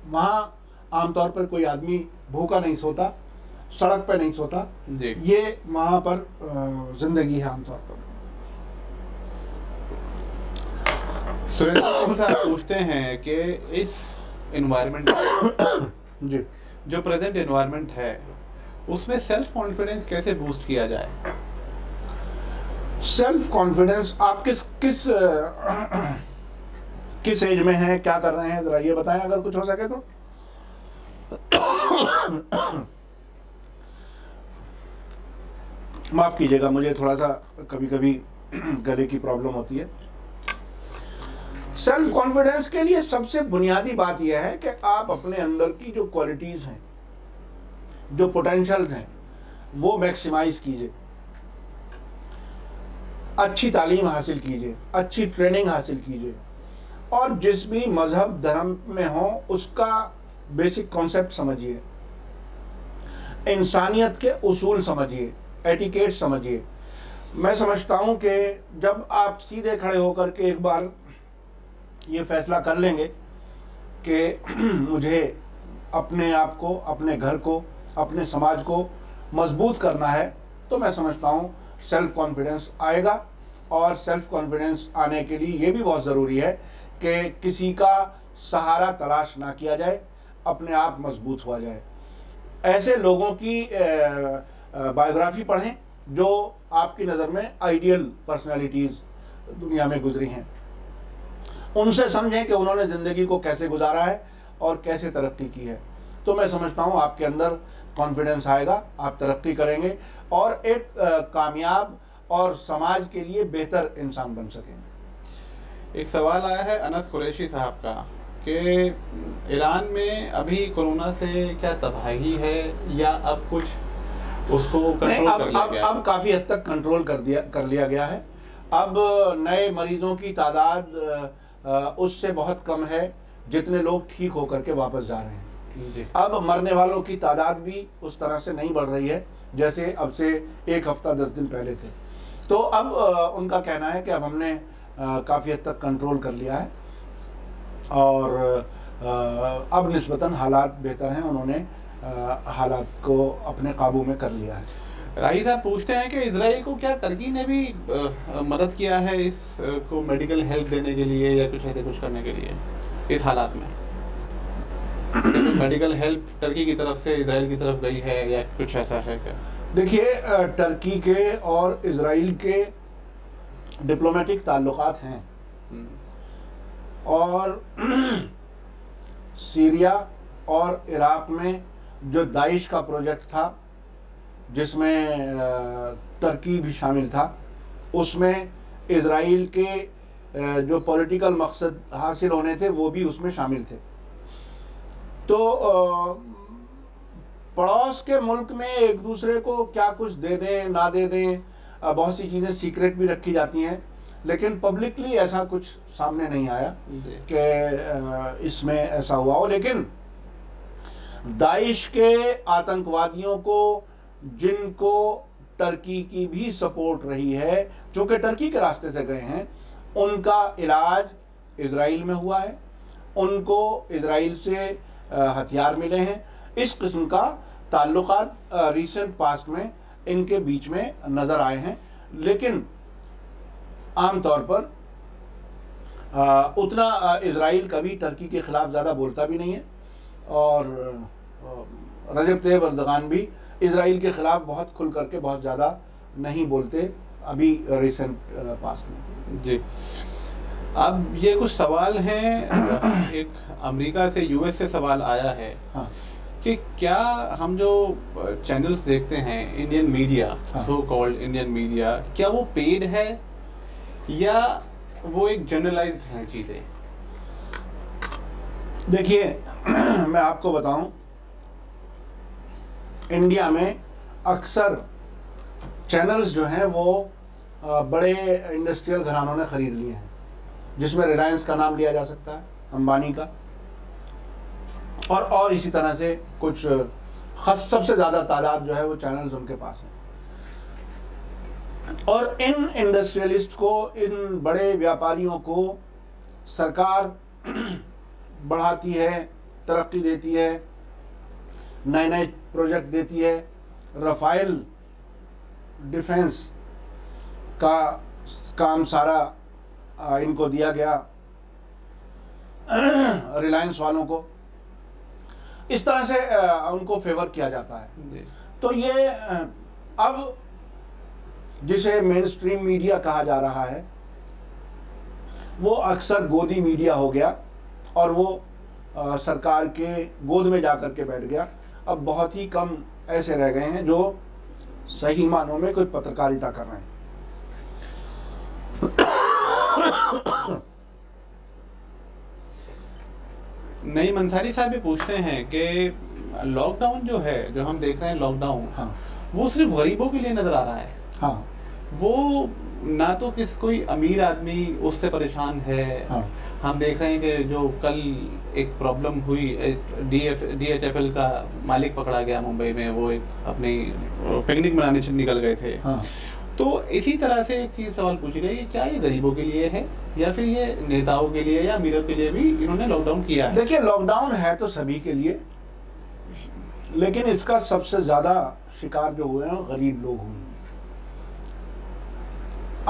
वहाँ आमतौर पर कोई आदमी भूखा नहीं सोता, सड़क पे नहीं सोता, ये वहाँ पर जिंदगी है आमतौर पर। सुरेंद्र साहब पूछते हैं कि इस एनवायरनमेंट जी, जो प्रेजेंट एनवायरनमेंट है उसमें सेल्फ कॉन्फिडेंस कैसे बूस्ट किया जाए? सेल्फ कॉन्फिडेंस आप किस एज में हैं, क्या कर रहे हैं, जरा ये बताएं अगर कुछ हो सके तो। माफ कीजिएगा, मुझे थोड़ा सा कभी कभी गले की प्रॉब्लम होती है। सेल्फ कॉन्फिडेंस के लिए सबसे बुनियादी बात यह है कि आप अपने अंदर की जो क्वालिटीज हैं, जो पोटेंशियल्स हैं, वो मैक्सिमाइज कीजिए। अच्छी तालीम हासिल कीजिए, अच्छी ट्रेनिंग हासिल कीजिए, और जिस भी मजहब धर्म में हो उसका बेसिक कॉन्सेप्ट समझिए, इंसानियत के उसूल समझिए, एटिकेट समझिए। मैं समझता हूं कि जब आप सीधे खड़े होकर के एक बार ये फैसला कर लेंगे कि मुझे अपने आप को, अपने घर को, अपने समाज को मजबूत करना है, तो मैं समझता हूँ सेल्फ कॉन्फिडेंस आएगा और सेल्फ कॉन्फिडेंस आने के लिए ये भी बहुत ज़रूरी है कि किसी का सहारा तलाश ना किया जाए, अपने आप मजबूत हुआ जाए। ऐसे लोगों की बायोग्राफी पढ़ें जो आपकी नज़र में आइडियल पर्सनालिटीज़ दुनिया में गुजरी हैं, उनसे समझें कि उन्होंने ज़िंदगी को कैसे गुजारा है और कैसे तरक्की की है। तो मैं समझता हूँ आपके अंदर कॉन्फिडेंस आएगा, आप तरक्की करेंगे और एक कामयाब और समाज के लिए बेहतर इंसान बन सकेंगे। एक सवाल आया है अनस कुरैशी साहब का कि ईरान में अभी कोरोना से क्या तबाही है या अब कुछ उसको कंट्रोल कर लिया गया? अब काफ़ी हद तक कंट्रोल कर लिया गया है। अब नए मरीजों की तादाद उससे बहुत कम है जितने लोग ठीक होकर के वापस जा रहे हैं जी। अब मरने वालों की तादाद भी उस तरह से नहीं बढ़ रही है जैसे अब से 1 हफ्ता 10 दिन पहले थे। तो अब उनका कहना है कि अब हमने काफ़ी हद तक कंट्रोल कर लिया है और अब निस्बतन हालात बेहतर हैं, उन्होंने हालात को अपने काबू में कर लिया है। राही साहब पूछते हैं कि इजराइल को क्या टर्की ने भी मदद किया है इस को मेडिकल हेल्प देने के लिए या कुछ ऐसे कुछ करने के लिए इस हालात में? मेडिकल हेल्प टर्की की तरफ से इजराइल की तरफ गई है या कुछ ऐसा है क्या? देखिए, टर्की के और इजराइल के डिप्लोमेटिक ताल्लुकात हैं और सीरिया और इराक़ में जो दाइश का प्रोजेक्ट था जिसमें टर्की भी शामिल था, उसमें इजराइल के जो पॉलिटिकल मकसद हासिल होने थे वो भी उसमें शामिल थे। तो पड़ोस के मुल्क में एक दूसरे को क्या कुछ दे दें ना दे दें, बहुत सी चीज़ें सीक्रेट भी रखी जाती हैं, लेकिन पब्लिकली ऐसा कुछ सामने नहीं आया कि इसमें ऐसा हुआ हो। लेकिन दाइश के आतंकवादियों को जिनको टर्की की भी सपोर्ट रही है, चूँकि टर्की के रास्ते से गए हैं, उनका इलाज इजराइल में हुआ है, उनको इजराइल से हथियार मिले हैं। इस किस्म का ताल्लुकात रिसेंट पास्ट में इनके बीच में नज़र आए हैं, लेकिन आम तौर पर उतना इजराइल कभी टर्की के ख़िलाफ़ ज़्यादा बोलता भी नहीं है और रजब तैयब एर्दोगान भी इजराइल के ख़िलाफ़ बहुत खुल करके बहुत ज़्यादा नहीं बोलते अभी रिसेंट पास्ट में। जी, अब ये कुछ सवाल हैं। एक अमेरिका से यूएस से सवाल आया है कि क्या हम जो चैनल्स देखते हैं Indian media, so called Indian media, क्या वो पेड है या वो एक जनरलाइज्ड हैं चीज़ें? देखिए, मैं आपको बताऊं, इंडिया में अक्सर चैनल्स जो हैं वो बड़े इंडस्ट्रियल घरानों ने ख़रीद लिए हैं, जिसमें रिलायंस का नाम लिया जा सकता है, अंबानी का, और इसी तरह से कुछ सबसे ज़्यादा तादाद जो है वो चैनल्स उनके पास है। और इन इंडस्ट्रियलिस्ट को, इन बड़े व्यापारियों को सरकार बढ़ाती है, तरक्की देती है, नए नए प्रोजेक्ट देती है। राफेल डिफेंस का काम सारा इनको दिया गया, रिलायंस वालों को, इस तरह से उनको फेवर किया जाता है। तो ये अब जिसे मेन स्ट्रीम मीडिया कहा जा रहा है वो अक्सर गोदी मीडिया हो गया और वो सरकार के गोद में जा कर के बैठ गया। अब बहुत ही कम ऐसे रह गए हैं जो सही मानों में कोई पत्रकारिता कर रहे हैं। नईम अंसारी साहब भी पूछते हैं कि लॉकडाउन जो है, जो हम देख रहे हैं लॉकडाउन, वो सिर्फ गरीबों के लिए नजर आ रहा है। वो ना तो कोई अमीर आदमी उससे परेशान है। हम देख रहे हैं कि जो कल एक प्रॉब्लम हुई, DHFL का मालिक पकड़ा गया मुंबई में, वो एक अपनी पिकनिक मनाने निकल गए थे। तो इसी तरह से एक चीज़ सवाल पूछी गई, क्या ये गरीबों के लिए है या फिर ये नेताओं के लिए या अमीरों के लिए भी इन्होंने लॉकडाउन किया है? देखिए, लॉकडाउन है तो सभी के लिए, लेकिन इसका सबसे ज़्यादा शिकार जो हुए हैं गरीब लोग हुए हैं।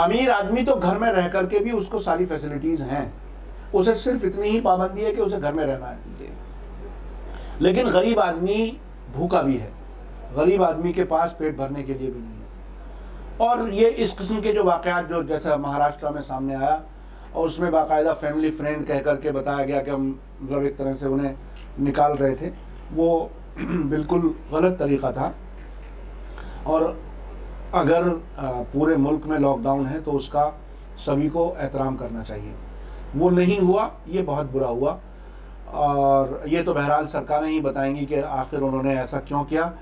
अमीर आदमी तो घर में रह करके भी उसको सारी फैसिलिटीज हैं, उसे सिर्फ इतनी ही पाबंदी है कि उसे घर में रहना है। लेकिन गरीब आदमी भूखा भी है, गरीब आदमी के पास पेट भरने के लिए भी नहीं है। और ये इस किस्म के जो वाक़यात जो जैसा महाराष्ट्र में सामने आया, और उसमें बाकायदा फैमिली फ्रेंड कह करके बताया गया कि हम मतलब एक तरह से उन्हें निकाल रहे थे, वो बिल्कुल गलत तरीक़ा था। और अगर पूरे मुल्क में लॉकडाउन है तो उसका सभी को एहतराम करना चाहिए। वो नहीं हुआ, ये बहुत बुरा हुआ। और ये तो बहरहाल सरकारें ही बताएंगी कि आखिर उन्होंने ऐसा क्यों किया,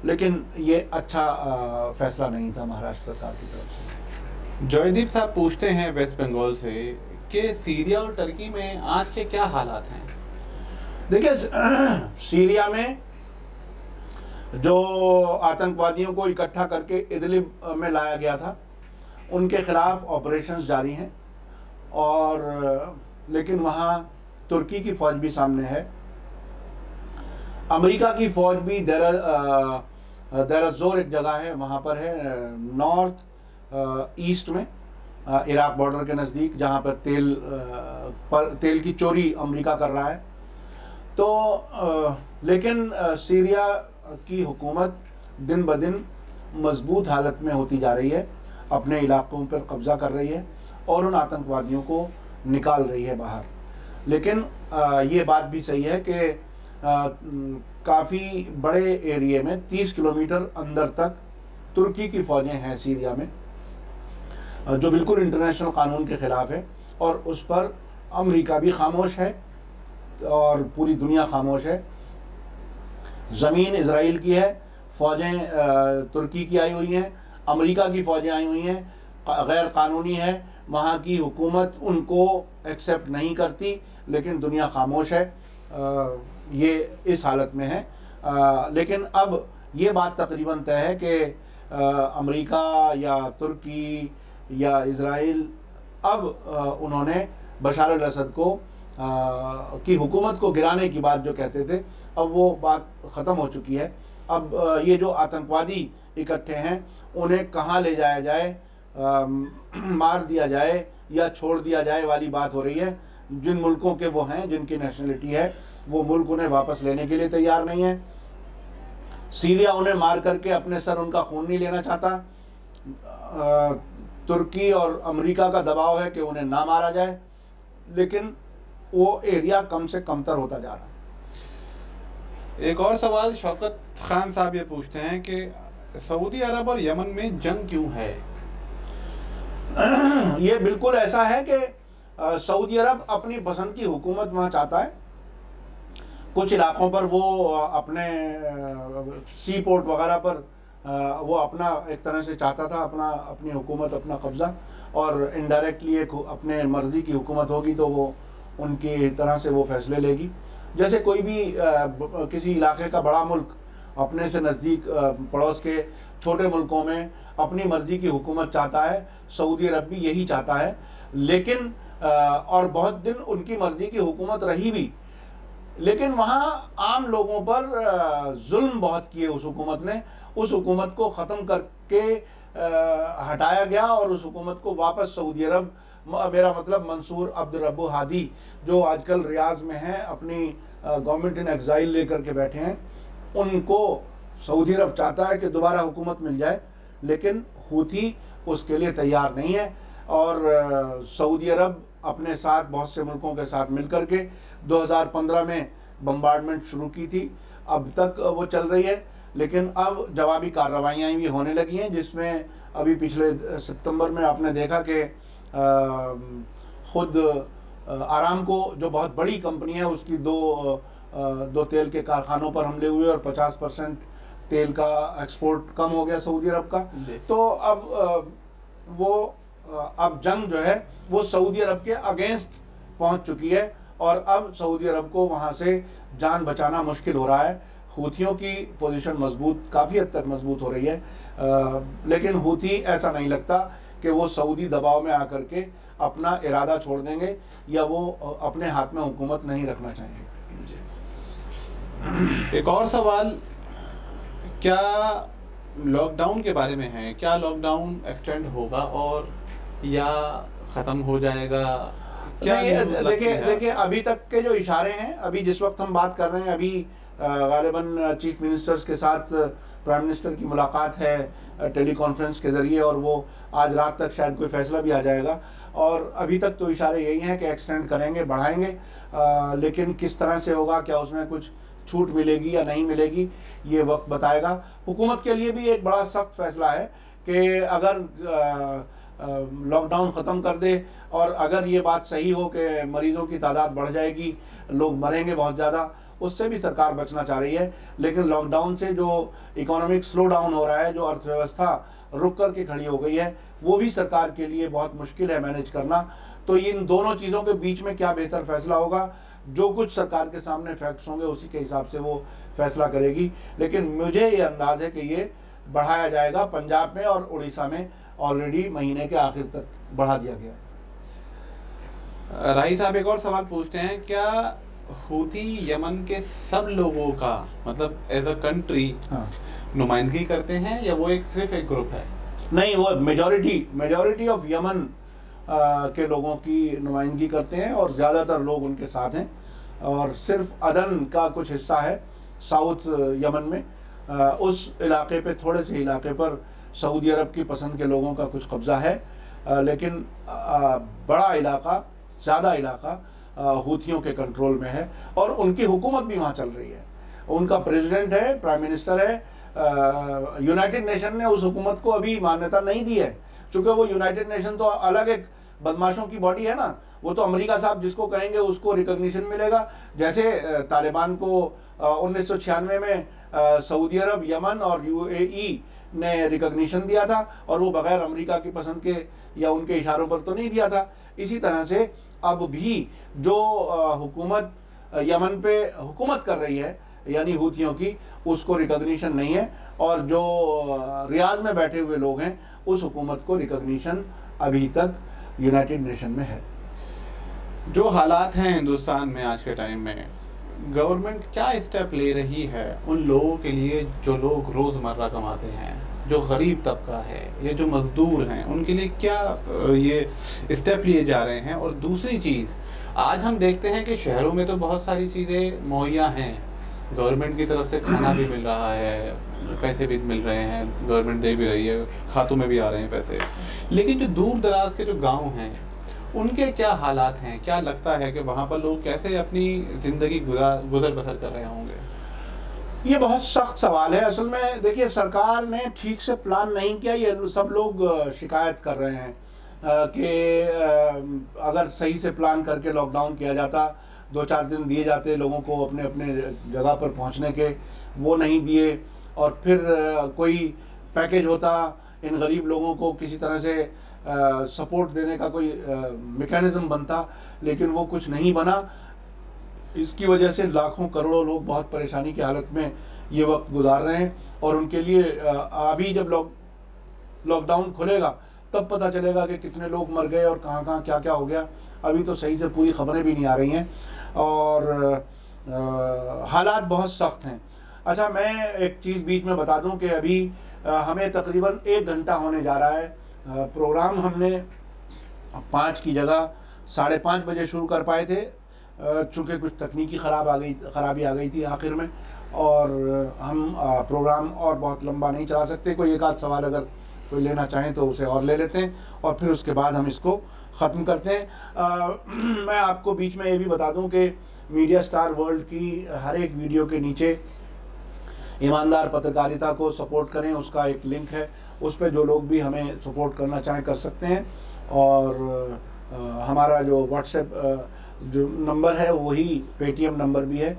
लेकिन ये अच्छा फैसला नहीं था महाराष्ट्र सरकार की तरफ से। जॉयदीप साहब पूछते हैं वेस्ट बंगाल से कि सीरिया और टर्की में आज के क्या हालात हैं? देखिए, सीरिया में जो आतंकवादियों को इकट्ठा करके इदलिब में लाया गया था, उनके खिलाफ ऑपरेशंस जारी हैं। और लेकिन वहाँ तुर्की की फ़ौज भी सामने है, अमेरिका की फ़ौज भी देर-एज़-ज़ोर एक जगह है वहाँ पर है, नॉर्थ ईस्ट में इराक बॉर्डर के नज़दीक, जहाँ पर तेल की चोरी अमेरिका कर रहा है। तो लेकिन सीरिया की हुकूमत दिन ब दिन मजबूत हालत में होती जा रही है, अपने इलाकों पर कब्ज़ा कर रही है और उन आतंकवादियों को निकाल रही है बाहर। लेकिन ये बात भी सही है कि काफ़ी बड़े एरिए में 30 किलोमीटर अंदर तक तुर्की की फ़ौजें हैं सीरिया में, जो बिल्कुल इंटरनेशनल कानून के ख़िलाफ़ है। और उस पर अमेरिका भी खामोश है और पूरी दुनिया खामोश है। ज़मीन इज़राइल की है, फ़ौजें तुर्की की आई हुई हैं, अमेरिका की फ़ौजें आई हुई हैं, गैर कानूनी है, वहाँ की हुकूमत उनको एक्सेप्ट नहीं करती, लेकिन दुनिया खामोश है। ये इस हालत में है। लेकिन अब ये बात तकरीबन तय है कि अमेरिका या तुर्की या इज़राइल अब उन्होंने बशार अल-असद को की हुकूमत को गिराने की बात जो कहते थे, अब वो बात ख़त्म हो चुकी है। अब ये जो आतंकवादी इकट्ठे हैं उन्हें कहाँ ले जाया जाए, मार दिया जाए या छोड़ दिया जाए वाली बात हो रही है। जिन मुल्कों के वो हैं, जिनकी नेशनलिटी है, वो मुल्क उन्हें वापस लेने के लिए तैयार नहीं है। सीरिया उन्हें मार करके अपने सर उनका खून नहीं लेना चाहता। तुर्की और अमेरिका का दबाव है कि उन्हें ना मारा जाए, लेकिन वो एरिया कम से कमतर होता जा रहा है। एक और सवाल शौकत खान साहब ये पूछते हैं कि सऊदी अरब और यमन में जंग क्यों है? ये बिल्कुल ऐसा है कि सऊदी अरब अपनी पसंद की हुकूमत वहाँ चाहता है। कुछ इलाकों पर वो अपने सी पोर्ट वगैरह पर वो अपना एक तरह से चाहता था अपनी हुकूमत, अपना कब्ज़ा, और इनडायरेक्टली एक अपने मर्ज़ी की हुकूमत होगी तो वो उनकी तरह से वो फैसले लेगी। जैसे कोई भी किसी इलाके का बड़ा मुल्क अपने से नज़दीक पड़ोस के छोटे मुल्कों में अपनी मर्ज़ी की हुकूमत चाहता है, सऊदी अरब भी यही चाहता है। लेकिन और बहुत दिन उनकी मर्ज़ी की हुकूमत रही भी, लेकिन वहाँ आम लोगों पर जुल्म बहुत किए उस हुकूमत ने। उस हुकूमत को ख़त्म करके हटाया गया और उस हुकूमत को वापस सऊदी अरब, मेरा मतलब मंसूर अब्दुल रब्बो हादी जो आजकल रियाज में हैं, अपनी गवर्नमेंट इन एग्जाइल लेकर के बैठे हैं, उनको सऊदी अरब चाहता है कि दोबारा हुकूमत मिल जाए, लेकिन हूथी उसके लिए तैयार नहीं है। और सऊदी अरब अपने साथ बहुत से मुल्कों के साथ मिलकर के 2015 में बम्बार्डमेंट शुरू की थी, अब तक वो चल रही है। लेकिन अब जवाबी कार्रवाइयाँ भी होने लगी हैं, जिसमें अभी पिछले सितंबर में आपने देखा कि ख़ुद आरामको जो बहुत बड़ी कंपनी है, उसकी दो तेल के कारखानों पर हमले हुए और 50% तेल का एक्सपोर्ट कम हो गया सऊदी अरब का। तो अब जंग जो है वो सऊदी अरब के अगेंस्ट पहुंच चुकी है और अब सऊदी अरब को वहां से जान बचाना मुश्किल हो रहा है। हूथियों की पोजीशन काफ़ी हद तक मजबूत हो रही है, लेकिन हूथी ऐसा नहीं लगता कि वो सऊदी दबाव में आकर के अपना इरादा छोड़ देंगे या वो अपने हाथ में हुकूमत नहीं रखना चाहेंगे। एक और सवाल, क्या लॉकडाउन के बारे में है, क्या लॉकडाउन एक्सटेंड होगा और या खत्म हो जाएगा? क्या देखिए अभी तक के जो इशारे हैं, अभी जिस वक्त हम बात कर रहे हैं, अभी गालिबन चीफ मिनिस्टर्स के साथ प्राइम मिनिस्टर की मुलाकात है टेली कॉन्फ्रेंस के ज़रिए, और वो आज रात तक शायद कोई फैसला भी आ जाएगा। और अभी तक तो इशारे यही हैं कि एक्सटेंड करेंगे, बढ़ाएंगे, लेकिन किस तरह से होगा, क्या उसमें कुछ छूट मिलेगी या नहीं मिलेगी, ये वक्त बताएगा। हुकूमत के लिए भी एक बड़ा सख्त फैसला है कि अगर लॉकडाउन ख़त्म कर दे, और अगर ये बात सही हो कि मरीज़ों की तादाद बढ़ जाएगी, लोग मरेंगे बहुत ज़्यादा, उससे भी सरकार बचना चाह रही है। लेकिन लॉकडाउन से जो इकोनॉमिक स्लो डाउन हो रहा है, जो अर्थव्यवस्था रुक कर के खड़ी हो गई है, वो भी सरकार के लिए बहुत मुश्किल है मैनेज करना। तो इन दोनों चीज़ों के बीच में क्या बेहतर फैसला होगा, जो कुछ सरकार के सामने फैक्ट्स होंगे उसी के हिसाब से वो फैसला करेगी। लेकिन मुझे ये अंदाज़ है कि ये बढ़ाया जाएगा। पंजाब में और उड़ीसा में ऑलरेडी महीने के आखिर तक बढ़ा दिया गया। राही साहब एक और सवाल पूछते हैं, क्या हूती यमन के सब लोगों का मतलब एज अ कंट्री नुमाइंदगी करते हैं, या वो सिर्फ एक ग्रुप है? नहीं, वो मेजॉरिटी ऑफ यमन के लोगों की नुमाइंदगी करते हैं, और ज़्यादातर लोग उनके साथ हैं। और सिर्फ अदन का कुछ हिस्सा है साउथ यमन में, उस इलाके पे, थोड़े से इलाके पर सऊदी अरब की पसंद के लोगों का कुछ कब्ज़ा है, लेकिन बड़ा इलाका, ज़्यादा इलाका हूथियों के कंट्रोल में है, और उनकी हुकूमत भी वहाँ चल रही है। उनका प्रेसिडेंट है, प्राइम मिनिस्टर है। यूनाइटेड नेशन ने उस हुकूमत को अभी मान्यता नहीं दी है, चूँकि वो यूनाइटेड नेशन तो अलग एक बदमाशों की बॉडी है ना, वो तो अमेरिका साहब जिसको कहेंगे उसको रिकॉग्निशन मिलेगा। जैसे तालिबान को 1996 में सऊदी अरब, यमन और यूएई ने रिकॉग्निशन दिया था, और वो बगैर अमेरिका की पसंद के या उनके इशारों पर तो नहीं दिया था। इसी तरह से अब भी जो हुकूमत यमन पे हुकूमत कर रही है, यानी हूथियों की, उसको रिकॉग्निशन नहीं है, और जो रियाद में बैठे हुए लोग हैं उस हुकूमत को रिकॉग्निशन अभी तक यूनाइटेड नेशन में है। जो हालात हैं हिंदुस्तान में आज के टाइम में, गवर्नमेंट क्या स्टेप ले रही है उन लोगों के लिए जो लोग रोज़मर्रा कमाते हैं, जो गरीब तबका है, ये जो मजदूर हैं, उनके लिए क्या ये स्टेप लिए जा रहे हैं? और दूसरी चीज़, आज हम देखते हैं कि शहरों में तो बहुत सारी चीज़ें मुहैया हैं, गवर्नमेंट की तरफ से खाना भी मिल रहा है, पैसे भी मिल रहे हैं, गवर्नमेंट दे भी रही है, खातों में भी आ रहे हैं पैसे, लेकिन जो दूर दराज के जो गांव हैं उनके क्या हालात हैं? क्या लगता है कि वहाँ पर लोग कैसे अपनी ज़िंदगी गुजर बसर कर रहे होंगे? ये बहुत सख्त सवाल है। असल में देखिए, सरकार ने ठीक से प्लान नहीं किया, ये सब लोग शिकायत कर रहे हैं कि अगर सही से प्लान करके लॉकडाउन किया जाता, 2-4 दिन दिए जाते लोगों को अपने अपने जगह पर पहुंचने के, वो नहीं दिए। और फिर कोई पैकेज होता, इन गरीब लोगों को किसी तरह से सपोर्ट देने का कोई मैकेनिज्म बनता, लेकिन वो कुछ नहीं बना। इसकी वजह से लाखों करोड़ों लोग बहुत परेशानी की हालत में ये वक्त गुजार रहे हैं, और उनके लिए अभी जब लॉकडाउन खुलेगा तब पता चलेगा कि कितने लोग मर गए और कहाँ कहाँ क्या क्या हो गया। अभी तो सही से पूरी खबरें भी नहीं आ रही हैं, और हालात बहुत सख्त हैं। अच्छा, मैं एक चीज़ बीच में बता दूं कि अभी हमें तकरीबन 1 घंटा होने जा रहा है। प्रोग्राम हमने 5 की जगह 5:30 बजे शुरू कर पाए थे, चूँकि कुछ तकनीकी खराबी आ गई थी आखिर में, और हम प्रोग्राम और बहुत लंबा नहीं चला सकते। कोई एक आध सवाल अगर कोई लेना चाहें तो उसे और ले लेते हैं, और फिर उसके बाद हम इसको ख़त्म करते हैं। मैं आपको बीच में ये भी बता दूं कि मीडिया स्टार वर्ल्ड की हर एक वीडियो के नीचे ईमानदार पत्रकारिता को सपोर्ट करें, उसका एक लिंक है, उस पर जो लोग भी हमें सपोर्ट करना चाहें कर सकते हैं। और हमारा जो व्हाट्सएप जो नंबर है वही पेटीएम नंबर भी है,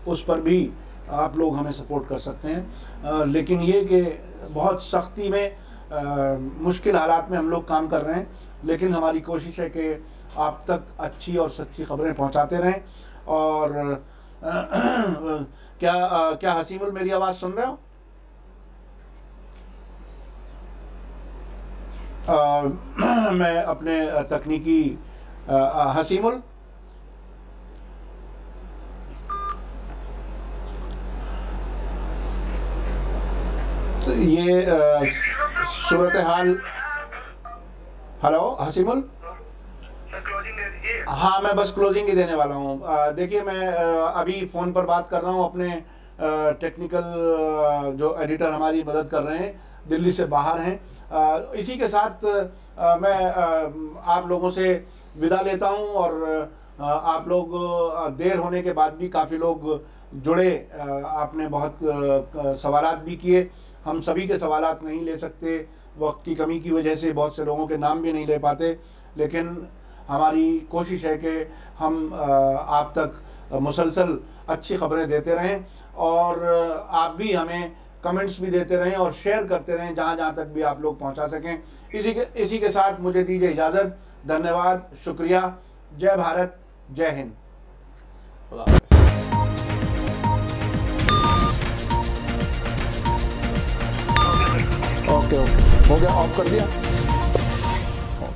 उस पर भी आप लोग हमें सपोर्ट कर सकते हैं। लेकिन ये कि बहुत सख्ती में मुश्किल हालात में हम लोग काम कर रहे हैं, लेकिन हमारी कोशिश है कि आप तक अच्छी और सच्ची खबरें पहुंचाते रहें। और क्या हसीमुल मेरी आवाज़ सुन रहे हो? मैं अपने तकनीकी हसीमुल, तो ये सूरत हाल। हेलो हसीमुल। क्लोजिंग दे दीजिए। हाँ, मैं बस क्लोजिंग ही देने वाला हूँ। देखिए, मैं अभी फ़ोन पर बात कर रहा हूँ अपने टेक्निकल जो एडिटर हमारी मदद कर रहे हैं, दिल्ली से बाहर हैं। इसी के साथ मैं आप लोगों से विदा लेता हूँ और आप लोग देर होने के बाद भी काफ़ी लोग जुड़े, आपने बहुत सवालात भी किए। हम सभी के सवालात नहीं ले सकते, वक्त की कमी की वजह से बहुत से लोगों के नाम भी नहीं ले पाते, लेकिन हमारी कोशिश है कि हम आप तक मुसलसल अच्छी खबरें देते रहें और आप भी हमें कमेंट्स भी देते रहें और शेयर करते रहें जहाँ जहाँ तक भी आप लोग पहुँचा सकें। इसी के साथ मुझे दीजिए इजाज़त। धन्यवाद, शुक्रिया। जय भारत, जय हिंद। ओके, हो गया, ऑफ कर दिया।